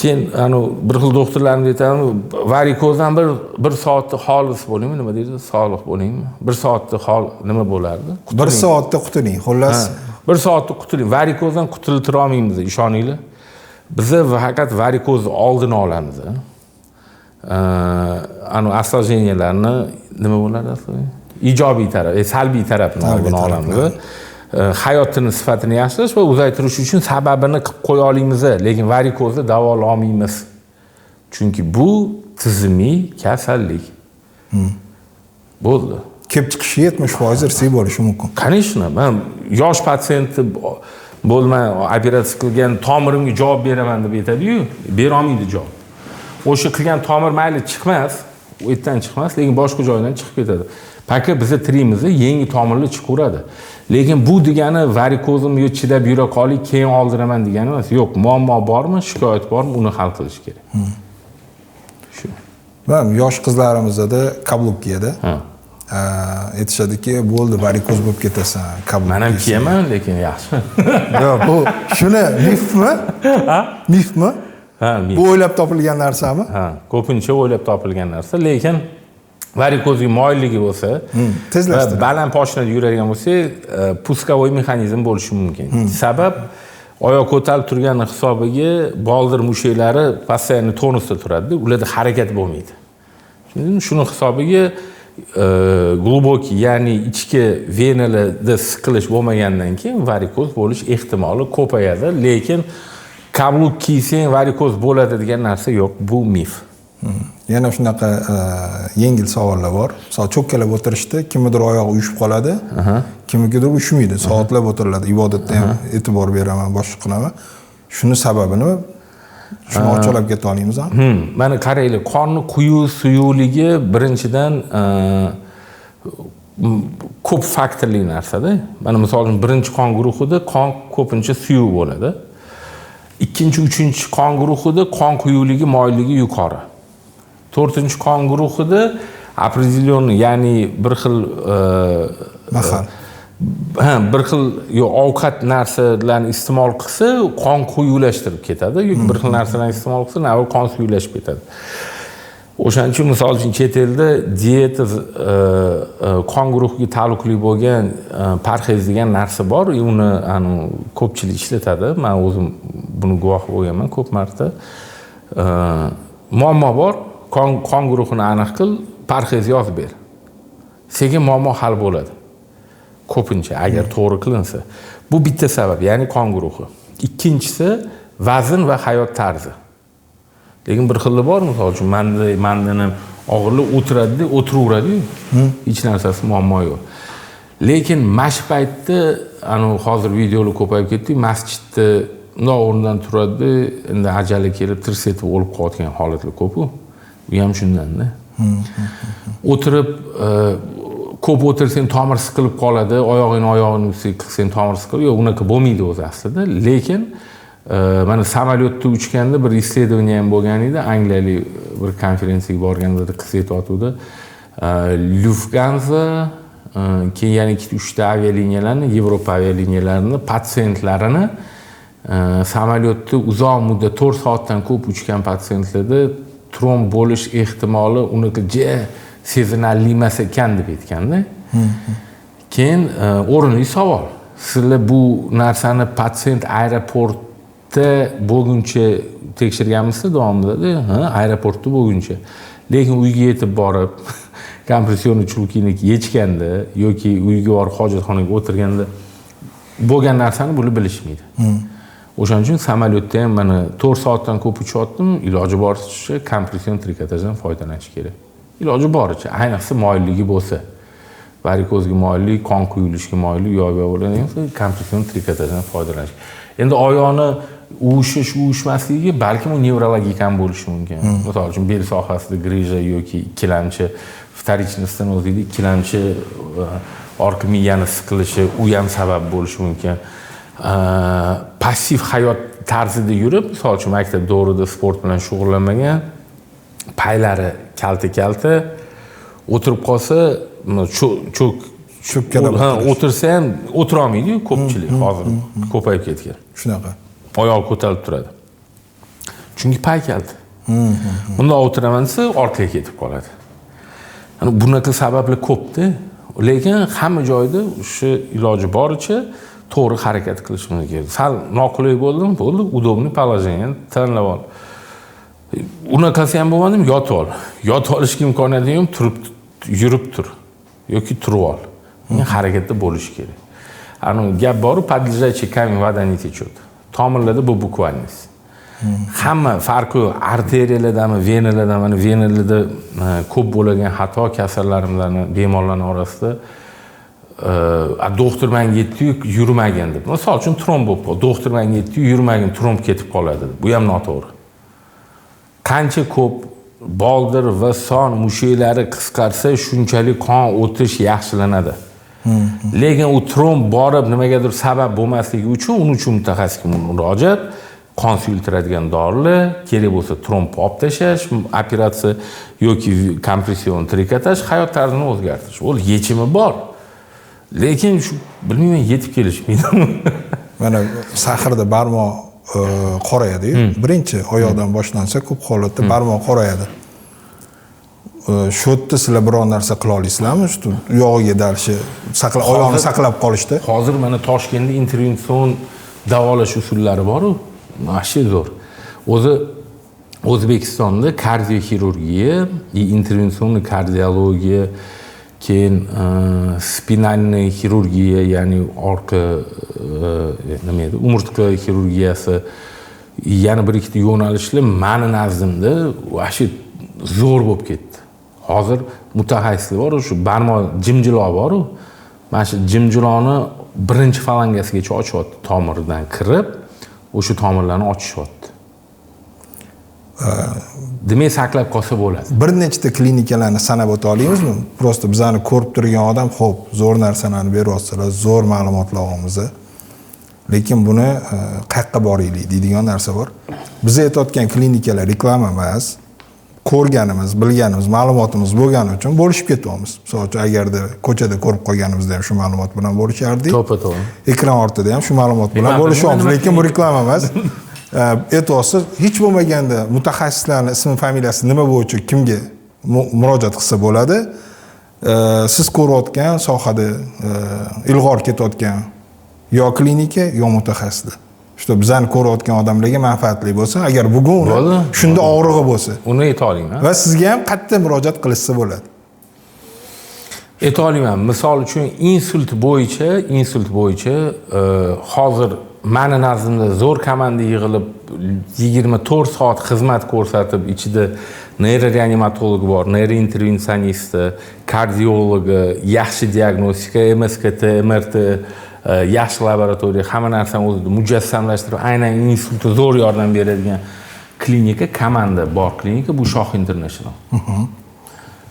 Keyin bir xil doktorlarimiz aytadi, varikozdan bir soatda xolis bo'lingmi, nima deydi? Sog'liq bo'lingmi? 1 soatda nima bo'lardi? 1 soatda qutuling, xullas. 1 soatda qutuling. Varikozdan qutultira olmaymiz, ishoninglar. Biz faqat varikozni oldini olamiz. Осложнениyalarni nima bo'ladi aslida? Ijobiy taraf, salbiy tarafini oldini olamiz. Hayotini sifatini yaxshilash va uzaytirish uchun sababini qilib qo'ya olamiz, lekin varikozni davolay olmaymiz. Chunki bu tizimiy kasallik. Bo'ldi. Kelib chiqishi 70% irsiy bo'lishi mumkin. Конечно, men yosh patsiyentni bo'lmay operatsiya qilgan tomirimga javob beraman deb aytadi-yu, bera olmaydi javob. O'sha qilgan tomir mayli chiqmas, u yerdan chiqmas, lekin boshqa joydan chiqib ketadi. Faqat biz tirimizda yangi tomirlar chiqaveradi. Lekin bu degani varikozim yo chidab yura qoling, keyin oldiraman degani emas. Yo'q, muammo bormi, shikoyat bormi, uni hal qilish kerak. Shu. Men yosh qizlarimizda kabluk kiyadi. Aytishadiki, bo'ldi, varikoz bo'lib ketasan, kabluk. Men ham kiyaman, lekin yaxshi. Yo'q, bu shuni mifmi? Mifmi? Mif. Bu o'ylab topilgan narsami? Ko'pincha o'ylab topilgan narsa, lekin varikozga moyilligi bo'lsa, tezlashtiradi. Baland poshnada yuradigan bo'lsa, puskavoy mexanizm bo'lishi mumkin. Sabab oyoq ko'tarib turgani hisobiga boldir mushaklari постоянно tonusda turadi, ularda harakat bo'lmaydi. Shuni hisobiga глубокий, ya'ni ichki venalarda siqilish bo'lmagandan keyin varikoz bo'lish ehtimoli ko'payadi, lekin kabluk kiysang varikoz bo'ladi degan narsa yo'q, bu mif. Yana shunaqa yengil savollar bor. Misol cho'kkalab o'tirishda kimnidir oyog'i uyushib qoladi, kimnikidir uyushmaydi. Soatlab o'tiriladi. Ibodatda ham e'tibor beraman, boshqa qilaman. Shuni sababi nima? Shuni ochilib keta olamizmi? Mana qaranglar, qonni quyi suyuqligi birinchidan ko'p faktorli narsada. Mana misol uchun birinchi qon guruhida qon ko'pincha suyuq bo'ladi. Ikkinchi, uchinchi qon guruhida qon quyuqligi, moyilligi yuqori. To'rtinchi qon guruhida определенный, ya'ni bir xil bir xil ovqat narsalarni iste'mol qilsa, qon quyuqlashtirib ketadi, yoki bir xil narsalarni iste'mol qilsa, navbat qon suyuqlashib ketadi. O'shaning uchun misol uchun chet elda dieta qon guruhiga taalluqli bo'lgan parhez degan narsa bor, uni ko'pchilik ishlatadi. Men o'zim buni guvohi bo'lganman ko'p marta. Muammo bor, qon guruhini aniq qil, parhez yozib ber. Sekin muammo hal bo'ladi. Ko'pincha agar to'g'ri qilinsa. Bu bitta sabab, ya'ni qon guruhi. Ikkinchisi vazn va hayot tarzi. Lekin bir xilli bor, misol uchun mandani og'irlik o'tiradi, o'tiraveradi, hech narsasi muammo yo'q. Lekin mashq paytida, hozir videolar ko'payib ketdi, masjidda o'rnidan turadi, endi ajali kelib tirs etib o'lib qolayotgan holatlar ko'p-ku. Bu ham shundan-da. O'tirib ko'p o'tirsang tomir siqilib qoladi, oyog'ini ustiga qilsang tomir siqilib, yo'q, unaqa bo'lmaydi o'zi aslida. Lekin mana samolyotda uchganda bir исследование ham bo'lgan edi, angliyalik bir konferensiyaga borganda qiz aytayotgandi. Lufthansa keyin yana 2-3 ta avialiniyalarni, Yevropa avialiniyalarini patsientlarini samolyotda uzoq muddat 4 soatdan ko'p uchgan patsientlarda tromb bo'lish ehtimoli unaqa sezilarli emas ekan deb aytganda. Keyin o'rinli savol. Sizlar bu narsani patsient aeroportda bo'lguncha tekshirganmisizlar davomida? Ha, aeroportda bo'lguncha. Lekin uyga yetib borib, kompressionniy chulkini yechganda yoki uyga borib hojatxonaga o'tirganda bo'lgan narsani bular bilishmaydi. O'shaning uchun samolyotda ham mana 4 soatdan ko'p uchyaptim, iloji boricha kompression trikotajdan foydalanish kerak. Iloji boricha, ayniqsa moyilligi bo'lsa, varikozga moyillik, qon quyilishga moyillik yo'q bo'lgan bo'lsa, kompression trikotajdan foydalanish. Endi oyoqni uyushmasligiga balkim u nevrologik ham bo'lishi mumkin. Misol uchun bel sohasida grija yoki ikkilamchi вторичный stenoz deydi, ikkilamchi orqa miyani siqilishi u ham sabab bo'lishi mumkin. Passiv hayot tarzida yurib, misol uchun maktab davrida sport bilan shug'ullanmagan, paylari kalta o'tirib qolsa, cho'kkalab o'tirsa ham o'tira olmaydi-ku ko'pchilik hozir ko'payib ketgan. Shunaqa. Oyoq ko'tarib turadi. Chunki pay kalta. Bunda o'tiraman desa orqaga ketib qoladi. Bunaqa sabablar ko'pda, lekin hamma joyda o'sha iloji boricha to'g'ri harakat qilishimiz kerak. Sal noqulay bo'ldi, удобный положение tanlab ol. Unaqasi ham bo'lmadim, yotib ol. Yotib olishga imkoniyati yo'q, yurib tur yoki turib ol. Harakatda bo'lish kerak. Gap bor, подлежащий камень вода не течет. Tomirlarda bu bukvalность. Hamma farqi yo'q. Arteriyalardami, venalardami, venalarda ko'p bo'lgan xato kasallarimlarning bemorlarning orasida doktor menga aytdi-yu, yurmagin deb. Misol uchun tromb bo'lib qoldi. Doktor menga aytdi-yu, yurmagin, tromb ketib qoladi. Bu ham noto'g'ri. Qancha ko'p boldir va son mushaklari qisqarsa, shunchalik qon o'tish yaxshilanadi. Lekin u tromb borib nimagadir sabab bo'lmasligi uchun uning uchun mutaxassisga murojaat, qon suyultiradigan dorilar, kerak bo'lsa tromb olib tashlash, operatsiya yoki kompression trikotaj, hayot tarzini o'zgartirish. U yechimi bor. Lekin shu bilmayman yetib kelishmaydi. Mana sahrda barmoq qorayadi-yu. Birinchi oyoqdan boshlansa ko'p holatda barmoq qorayadi. Shu yerda sizlar biror narsa qila olasizlarmi? Shu yog'iga dalshi oyoqni saqlab qolishda. Hozir mana Toshkentda intervension davolash usullari bor-ku, mashshi zo'r. O'zi O'zbekistonda kardioxirurgiya, intervension kardiologiya, keyin spinalniy xirurgiya, ya'ni orqa nima edi, umurtqa xirurgiyasi, yana bir ikkita yo'nalishlar meni nazdimda vashit zo'r bo'lib ketdi. Hozir mutaxassislar bor, shu barmoq jimjiloq bor-ku. Mana shu jimjiloqni birinchi falangasigacha ochyapti, tomirdan kirib, o'sha tomirlarni ochishyapti. Demak, saqlab qolsa bo'ladi. Bir nechta klinikalarni sanab o'ta olamizmi? Prosta bizani ko'rib turgan odam, xo'p, zo'r narsalarni beryapsizlar, zo'r ma'lumotlar olamiz. Lekin buni qayerga boraylik deydigan narsa bor. Biz aytayotgan klinikalar reklama emas, ko'rganimiz, bilganimiz, ma'lumotimiz bo'lgani uchun bo'lishib ketyapmiz. Misol uchun agarda ko'chada ko'rib qolganimizda ham shu ma'lumot bilan bo'lishardik. To'ppa-to'g'ri. Ekran ortida ham shu ma'lumot bilan bo'lishyapmiz, lekin bu reklama emas. E'tiborsiz hech bo'lmaganda mutaxassislarning ismi, familiyasi nima bo'yicha kimga murojaat qilsa bo'ladi. Siz ko'rayotgan sohada ilg'or ketayotgan yo klinika, yo mutaxassislar. Shu bizani ko'rayotgan odamlarga manfaatli bo'lsa, agar bugun shunda og'rig'i bo'lsa, uni ayta olaman. Va sizga ham qayerda murojaat qilishsa bo'ladi. Ayta olaman. Misol uchun insult bo'yicha hozir meni nazdimda zo'r komanda yig'ilib 24 soat xizmat ko'rsatib, ichida neyroreanimatologi bor, neyrointervensionisti, kardiologi, yaxshi diagnostika, MSKT, MRT, yaxshi laboratoriya, hamma narsani o'zida mujassamlashtirib, aynan insultga zo'r yordam beradigan klinika, komanda bor klinika, bu Shoh International.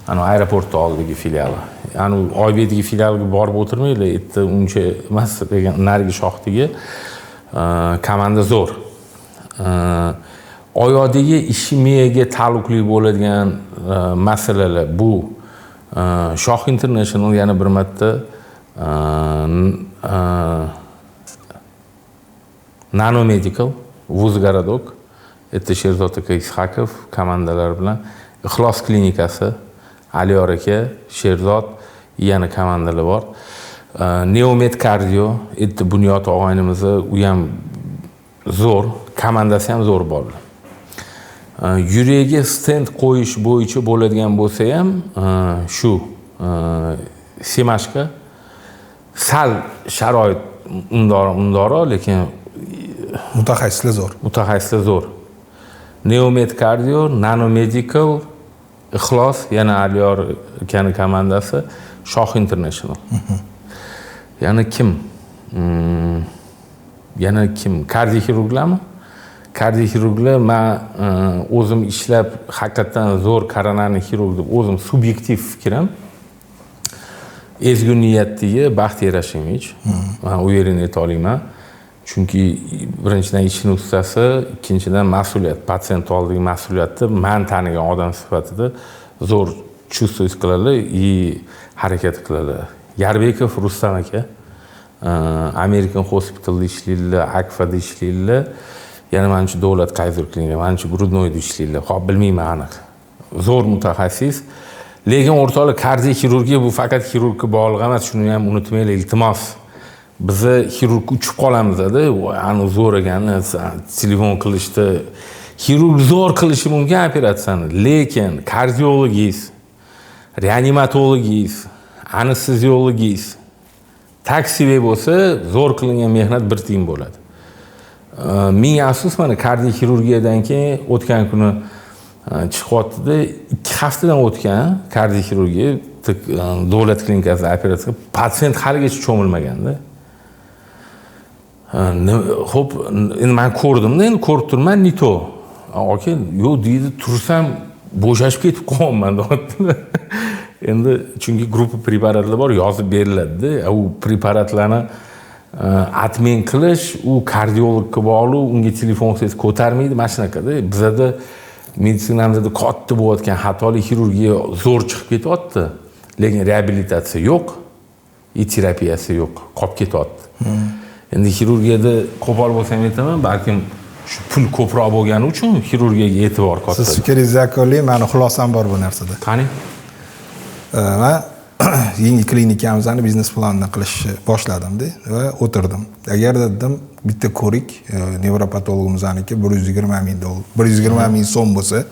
Ana aeroportda oldigi filiali. Ya'ni Oybetdagi filialiga borib o'tirmaydi, yerda uncha emas degan narigi shoxdagi komanda zo'r. Oyoqdagi ishi miyaga taalluqli bo'ladigan masalalar bu Shoh International yana bir marta Nanomedical, Vuzgorodok, это Sherzod aka Ishaqov komandalar bilan Ixlos klinikasi, Aliyor aka, Sherzod yana komandalar bor. Neomed Cardio, это Bunyod og'aynimiz, u ham zo'r, komandasi ham zo'r bor. Yuragiga stent qo'yish bo'yicha bo'ladigan bo'lsa ham, shu Semashka sal sharoit undoro, lekin mutaxassislar zo'r. Neomed Cardio, Nanomedical, Ixlos, yana Aliyor akaning komandasi, Shoh International. Yana kim? Kardioxirurglarmi? Kardioxirurglar men o'zim ishlab haqiqatan zo'r koronarni xirurg deb o'zim subyektiv fikrim. Ezgu niyatdagi Baxtiyor Hashimich. Men u yerini ayta olaman. Chunki birinchidan ishning ustasi, ikkinchidan mas'uliyat, pasient oldidagi mas'uliyatni men tanigan odam sifatida zo'r чувствовать qiladi и harakat qiladi. Yarbekov Rustam aka American Hospital'da ishlaydilar, Akfa'da ishlaydilar. Yana menimcha davlat qayzir klinika, menimcha Grudnoyda ishlaydilar. Xo'p, bilmayman aniq. Zo'r mutaxassis. Lekin o'rtoqlar, kardioxirurgiya bu faqat xirurgga bog'liq emas, shuni ham unutmaylik, iltimos. Biz xirurg uchib qolamiz-da, ani zo'r ekani, telefon qilishda xirurg zo'r qilishi mumkin operatsiyani, lekin kardiologingiz, reanimatologingiz, anesteziologingiz taksibe bo'lsa, zo'r qilingan mehnat bir tiyin bo'ladi. Ming afsus, mana kardioxirurgiyadan keyin o'tgan kuni chiqyapti-da, 2 haftadan o'tgan kardioxirurgiya davlat klinikasida operatsiya, pasient haligacha cho'milmaganda. Xo'p, endi men ko'rdim-da, endi ko'rib turman, nito. Aka, yo'q deydi, tursam bo'shashib ketib qolman deyapti. Endi chunki gruppa preparatlar bor, yozib beriladi-da. U preparatlarni atmen qilish, u kardiologga bog'liq, unga telefon qilsangiz ko'tarmaydi, mana shunaqada. Bizda meditsinamizda katta bo'layotgan xatolik xirurgiya zo'r chiqib ketyapti, lekin reabilitatsiya yo'q, terapiyasi yo'q, qolib ketyapti. Endi xirurgiyada qo'pol bo'lsam aytaman, balkim shu pul ko'proq bo'lgani uchun xirurgiyaga e'tibor katta. Siz fikringiz zakolli, meni xulosam bor bu narsada. Qani? Men yangi klinikamizni biznes planini qilishni boshladim-da va o'tirdim. Agar dedim bitta ko'rik nevropatologimizniki 120 ming dollar, 120 ming so'm bo'lsa,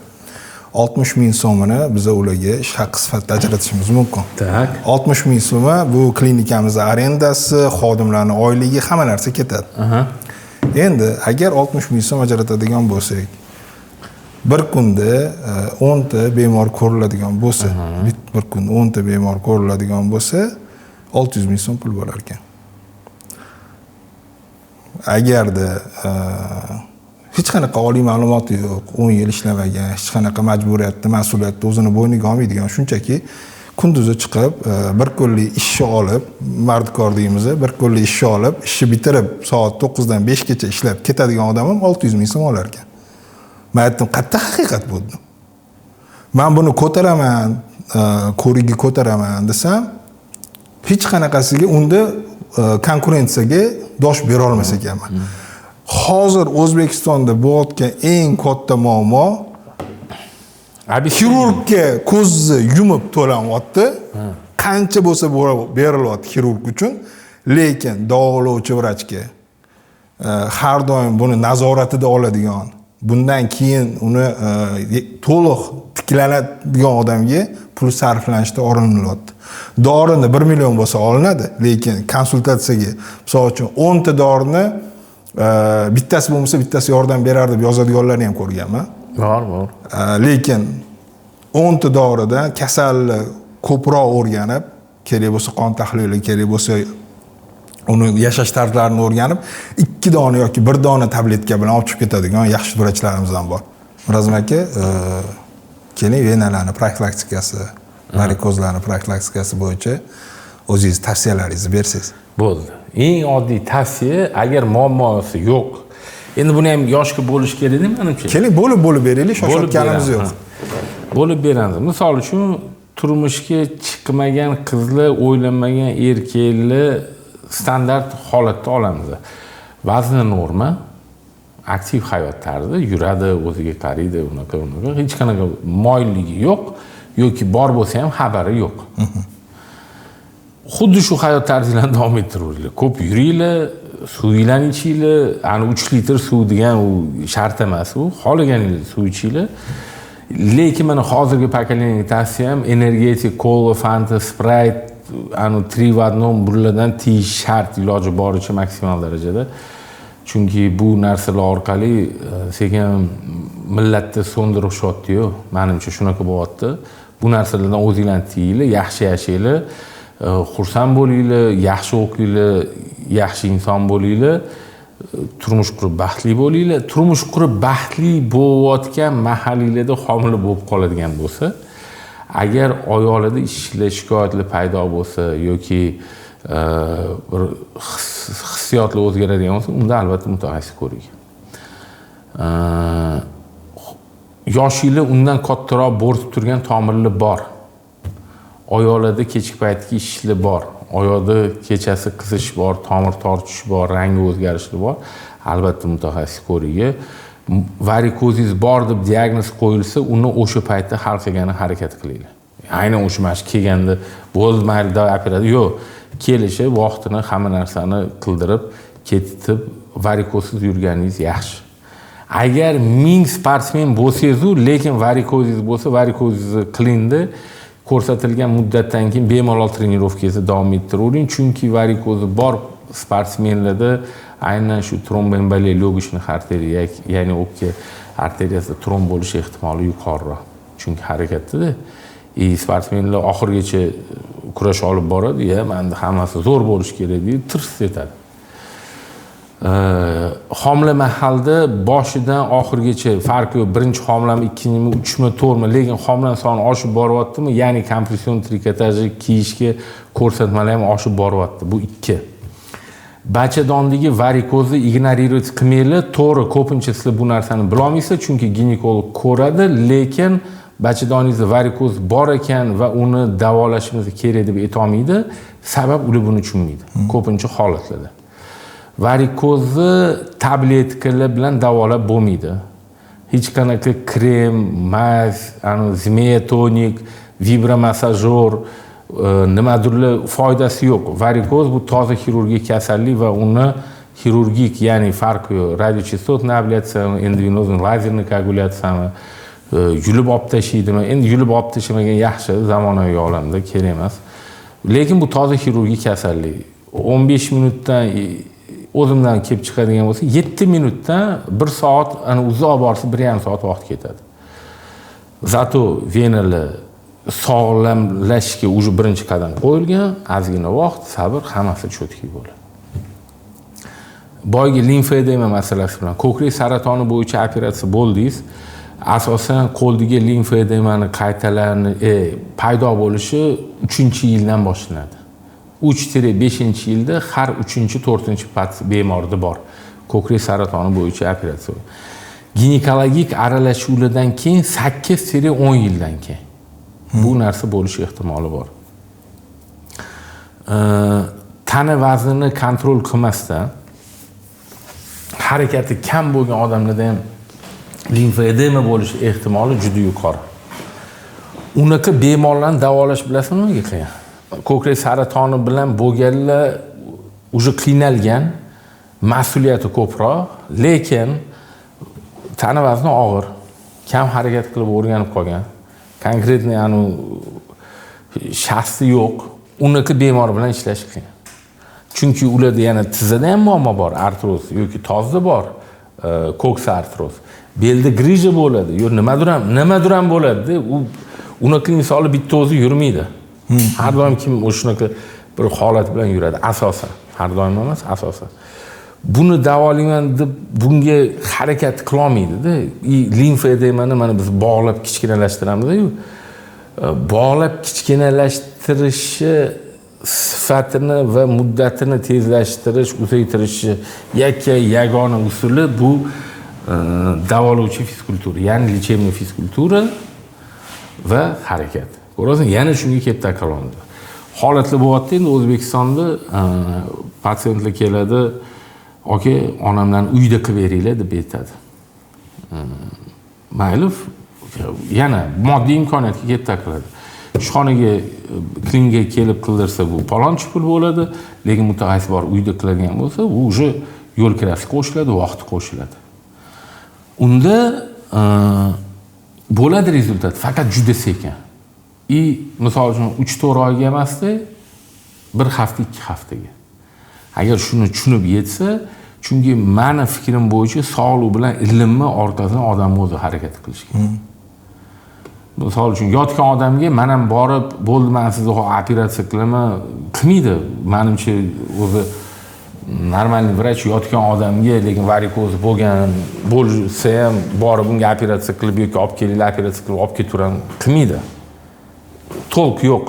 60 ming so'mini biz ularga ish haqi sifatida ajratishimiz mumkin. Tak. 60 ming so'mi bu klinikamizni arendasi, xodimlarning oyligi, hamma narsa ketadi. Endi agar 60 ming so'm ajratadigan bo'lsak, bir kunda 10 ta bemor ko'riladigan bo'lsa, bir kun 10 ta bemor ko'riladigan bo'lsa, 600 ming so'm pul bo'lar ekan. Agarda hech qanaqa oliy ma'lumoti yo'q, 10 yil ishlamagan, hech qanaqa majburiyatni, mas'uliyatni o'zini bo'yniga olmaydigan, shunchaki kunduzi chiqib, bir kunlik ishni olib, mardkor deymiz, bir kunlik ishni olib, ishni bitirib, soat 9 dan 5 gacha ishlab ketadigan odam ham 600 ming so'm olar ekan. Men aytdim, qattiq haqiqat bu. Men buni ko'taraman, ko'rigi ko'taraman desam, hech qanaqasiga unda konkurensiyaga dosh bera olmas ekanman. Hozir O'zbekistonda bo'layotgan eng katta muammo xirurgga ko'zni yumib to'lanyapti. Qancha bo'lsa berilyapti xirurg uchun, lekin davolovchi vrachga har doim buni nazoratida oladigan, bundan keyin uni to'liq tiklanadigan odamga pul sarflanishda orinilyapti. Dorini 1 million bo'lsa olinadi, lekin konsultatsiyaga, misol uchun 10 ta dorini bittasi bo'lmasa bittasi yordam berar deb yozadiganlarni ham ko'rganman. Bor. Lekin 10 ta doridan kasalni ko'proq o'rganib, kerak bo'lsa qon tahlili, kerak bo'lsa uni yashash tarzlarini o'rganib, 2 dona yoki 1 dona tabletka bilan olib chiqib ketadigan yaxshi vrachlarimiz ham bor. Mirazm aka, keling venalarni profilaktikasi, varikozlarni profilaktikasi bo'yicha o'zingiz tavsiyalaringizni bersangiz. Bo'ldi. Eng oddiy tavsiya, agar muammosi yo'q, endi buni ham yoshga bo'lish kerak deb menimcha. Keling, bo'lib beraylik, shoshayotganimiz yo'q. Bo'lib beramiz. Misol uchun turmushga chiqmagan qizlar, o'ylanmagan erkaklar standart holatda olamiz. Vazni norma, aktiv hayot tarzi, yuradi, o'ziga qaraydi, unaqa. Hech qanaqa moyilligi yo'q yoki bor bo'lsa ham xabari yo'q. Xuddi shu hayot tarzinglarni davom ettiraveringlar. Ko'p yuringlar, suvinglarni ichinglar, ani 3 litr suv degan u shart emas u. Xohlaganingiz suv ichinglar. Lekin mana hozirgi pokoleniyaga tavsiyam energetik, kola, fanta, sprite, ani 3 v 1 bulardan tiyish shart iloji boricha maksimal darajada. Chunki bu narsalar orqali sekin millatni so'ndirishyapti-yu. Menimcha shunaqa bo'lyapti. Bu narsalardan o'zinglarni tiyinglar, yaxshi yashanglar, xursand bo'linglar, yaxshi o'qinglar, yaxshi inson bo'linglar, turmush qurib baxtli bo'linglar. Turmush qurib baxtli bo'layotgan mahallinglarda homila bo'lib qoladigan bo'lsa, agar ayolida ishlar shikoyatlar paydo bo'lsa yoki bir hissiyotlar o'zgaradigan bo'lsa, unda albatta mutaxassis ko'ring. Yoshinglar undan kattaroq bo'rtib turgan tomirlar bor. Oyoqlarda kechki paytki ishlar bor. Oyoqda kechasi qizish bor, tomir tortish bor, rangi o'zgarishlar bor. Albatta mutaxassis ko'ring. Varikoziz bor deb diagnoz qo'yilsa, uni o'sha paytda hal qilgani harakat qilinglar. Aynan o'sha mash kelganda bo'ldi mayli deb operatsiya yo'q. Kelishib, vaqtini hamma narsani qildirib, ketib varikozsiz yurganingiz yaxshi. Agar 1000 sportsmen bo'lsangiz, lekin varikozis bo'lsa, varikozizni qilindi, ko'rsatilgan muddatdan keyin bemalol trenirovkangizni davom ettiravering, chunki varikozi bor sportsmenlarda aynan shu tromboemboliya lyogochniy arteriya, ya'ni o'pka arteriyasida tromb bo'lish ehtimoli yuqoriroq. Chunki harakatda sportsmenlar oxirigacha kurash olib boradi, menda hammasi zo'r bo'lish kerak deb tirs etadi. Homila mahalda boshidan oxirigacha farqi yo'q. Birinchi homilami, ikkinchimi, uchmi, to'rtmi, lekin homilaning soni oshib boryaptimi? Ya'ni kompression trikotajni kiyishga ko'rsatmalar ham oshib boryapti. Bu 2. Bachadondagi varikozni ignorirovat qilmanglar. To'g'ri, ko'pincha sizlar bu narsani bilolmaysizlar, chunki ginekolog ko'radi, lekin bachadoningizda varikoz bor ekan va uni davolashimiz kerak deb aytolmaydi. Sabab ular buni tushunmaydi. Ko'pincha holatlarda. Varikozni tabletkalar bilan davolab bo'lmaydi. Hech qanaqa krem, maz, zmeya tonik, vibromassajyor, nimadirlar foydasi yo'q. Varikoz bu toza xirurgik kasallik va uni xirurgik, ya'ni farqi yo'q. Radiochetotniy ablatsiya, endovenozniy lazerniy koagulyatsiyami yulib olib tashlaydimi? Endi yulib olib tashlamagan yaxshi, zamonaviy olamda kerak emas. Lekin bu toza xirurgik kasallik. 15 minutdan o'zimdan kelib chiqadigan bo'lsa, 7 minutdan 1 soat, uzoq borsa 1,5 soat vaqt ketadi. Zato venalar sog'lomlashishga уже birinchi qadam qo'yilgan, ozgina vaqt, sabr, hammasi cho'tki bo'ladi. Boyagi limfedema masalasi bilan ko'krak saratoni bo'yicha operatsiya bo'ldingiz. Asosan qo'ldagi limfedemani qaytalarni paydo bo'lishi 3-yildan boshlanadi. 3-5-yilda har 3-4 bemorda bor. Ko'krak saratoni bo'yicha operatsiya. Ginekologik aralashuvlardan keyin 8-10 yildan keyin bu narsa bo'lish ehtimoli bor. Tana vaznini kontrol qilmasdan harakati kam bo'lgan odamlarda ham limfedema bo'lish ehtimoli juda yuqori. Unaqa bemorlarni davolash bilasizmi nega qiyin? Ko'krak saratoni bilan bo'lganlar уже qiynalgan, mas'uliyati ko'proq, lekin tana vazni og'ir, kam harakat qilib o'rganib qolgan, konkretni shaxsi yo'q, unaqa bemor bilan ishlash qiyin. Chunki ularda yana tizada ham muammo bor, artroz yoki tozda bor, ko'ksa artroz. Belda grija bo'ladi, yo nimadir ham bo'ladi, unaqa insonlar bitta o'zi yurmaydi. Har doim kim o'shunaqa bir holat bilan yuradi, asosan. Har doim emas, asosan. Buni davolayman deb bunga harakat qila olmaydi-da. Limfedemani mana biz bog'lab kichkinalashtiramiz-ku. bog'lab kichkinalashtirishi sifatini va muddatini tezlashtirish, uzaytirishi yagona usuli bu davolovchi fizkultura, ya'ni lechebniy fizkultura va harakat. Ko'rasizmi, yana shunga kelib takrorlandi. Holatlar bo'lyapti endi O'zbekistonda patsientlar keladi, "Aka, onamlarni uyda qilib beringlar" deb aytadi. Mayli, yana moddiy imkoniyatga kelib taqiladi. Ishxonaga, klinikaga kelib qildirsa bu palonchi pul bo'ladi, lekin mutaxassis bor uyda qiladigan bo'lsa, u уже yo'l kirasi qo'shiladi, vaqti qo'shiladi. Unda bo'ladi rezultat, faqat juda sekin. Misol uchun 3-4 oyga emasda, 1 hafta, 2 haftaga. Agar shuni tushunib yetsa, chunki meni fikrim bo'yicha sog'liq bilan ilmni orqasidan odam o'zi harakat qilish kerak. Misol uchun yotgan odamga men ham borib, bo'ldi, men sizni operatsiya qilaman, qilmaydi. Menimcha o'zi normalniy vrach yotgan odamga, lekin varikoz bo'lsa ham borib unga operatsiya qilib yoki olib kelinglar, operatsiya qilib olib ketaveram, qilmaydi. To'liq yo'q.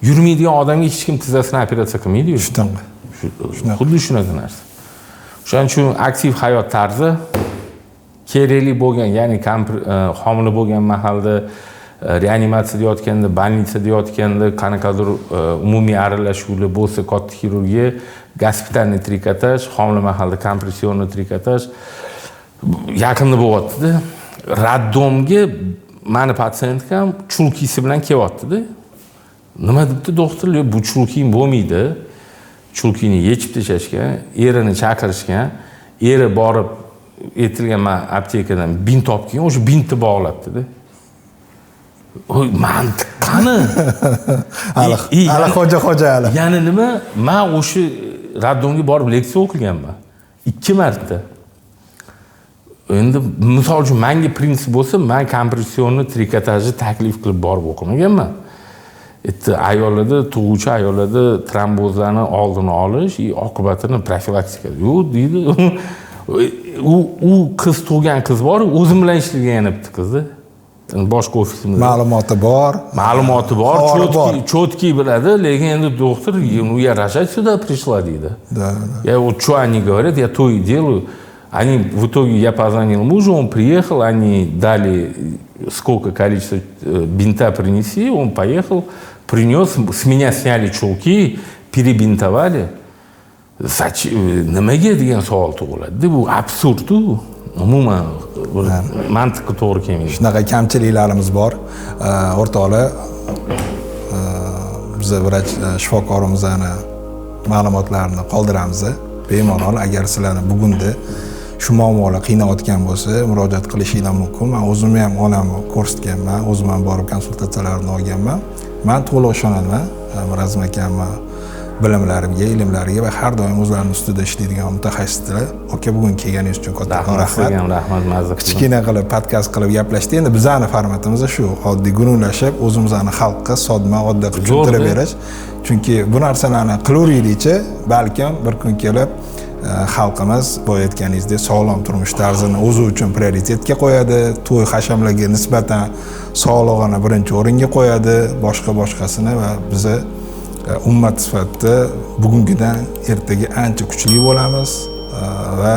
Yurmaydigan odamga hech kim tizzasini operatsiya qilmaydi-yu. Xuddi shunaqa narsa. O'shaning uchun aktiv hayot tarzi kerakli bo'lgan, ya'ni homila bo'lgan mahalda, reanimatsiyada yotganda, больницада yotganda, qanaqadir umumiy aralashuvlar bo'lsa, katta xirurgiya, gospitalniy trikotaj, homila mahalda kompressionniy trikotaj yaqinda bo'lyapti-da. Raddomga meni patsientkam chulkisi bilan kelyapti-da. Nima debdi doktor? Bu chulking bo'lmaydi. Chulkini yechib tashlashgan, erini chaqirishgan, eri borib aytilgan aptekadan bint olib kelgan, o'sha bintni bog'labdi-da. Mantiq qani? Hali xo'ja hali. Ya'ni nima? Men o'sha raddomga borib leksiya o'qiganman. 2 marta. Endi misol uchun menga prinsip bo'lsa, men kompressionniy trikotajni taklif qilib borib o'qimaganman. Ayollarda, tug'uvchi ayollarda trombozlarni oldini olish, oqibatini profilaktika. Yo'q deydi. U qiz tug'gan qiz bor, o'zim bilan ishlagan edi qizni. Boshqa ofisimizda. Ma'lumoti bor, chotki biladi, lekin endi doktor, "Я рожать сюда пришла" deydi. Я вот что они говорят, я то и делаю. Они в итоге, я позвонил мужу, он приехал, они дали сколько количество бинта принеси, он поехал, принес, с меня сняли чулки, перебинтовали. Nimaga degan savol tug'iladi. Bu absurd-ku. Umuman mantiqqa to'g'ri kelmaydi. Shunaqa kamchiliklarimiz bor. O'rtoqlar, biz vrach shifokorimizning ma'lumotlarini qoldiramiz. Bemalol agar sizlarni bugunda shu muammolar qiynayotgan bo'lsa, murojaat qilishinglar mumkin. Men o'zimni ham onamni ko'rsatganman, o'zim ham borib konsultatsiyalarni olganman. Men to'liq ishonaman Mirazim akamni bilimlariga, ilmlariga va har doim o'zlarining ustida ishlaydigan mutaxassislar. Aka, bugun kelganingiz uchun katta rahmat. Mazza. Kichkina qilib podkast qilib gaplashdik. Endi bizning formatimiz shu, oddiy gurunglashib, o'zimizning xalqqa sodma, oddiy qilib tushuntirib berish. Chunki bu narsalarni qilaveraylikchi, balkim bir kun kelib xalqimiz boya aytganingizdek sog'lom turmush tarzini o'zi uchun prioritetga qo'yadi, to'y hashamlarga nisbatan sog'lig'ini birinchi o'ringa qo'yadi, boshqasini va bizni ummat sifatida bugungidan ertaga ancha kuchli bo'lamiz va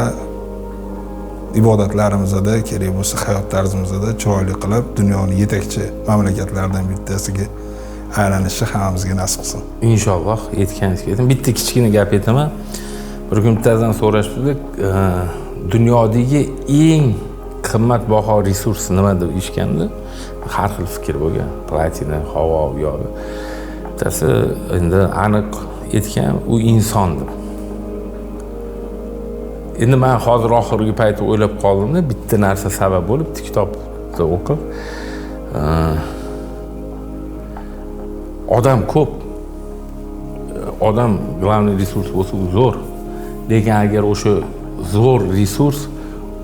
ibodatlarimizda, kerak bo'lsa hayot tarzimizda chiroyli qilib dunyoning yetakchi mamlakatlaridan bittasiga aylanishni hammamizga nasib qilsin. Inshaalloh yetganingizga yeting. Bitta kichkina gap aytaman. Bir kun bittasidan so'rashdik, dunyodagi eng qimmatbaho resurs nima deb eshitganda, har xil fikr bo'lgan. Platina, havo, yo'q. Bittasi endi aniq aytgan, u inson deb. Endi men hozir oxirgi paytda o'ylab qoldimda, bitta narsa sabab bo'lib, kitobda o'qib, odam ko'p. Odam главный resurs bo'lsa, u zo'r. Lekin agar o'sha zo'r resurs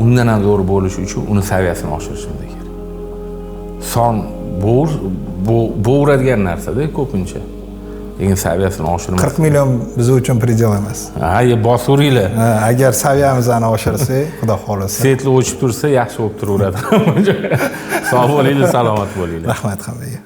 undan ham zo'r bo'lishi uchun uni saviyasini oshirishimiz kerak. Son bo'g'iradigan narsa-da ko'pincha. lekin saviyasini oshirmas. 40 million biz uchun predel emas. Ha, bosaveringlar. Agar saviyamizni oshirsak, xudo xolasa. Svetli o'chib tursa, yaxshi bo'lib turaveradi. Sog' bo'linglar, salomat bo'linglar. Rahmat hammaga.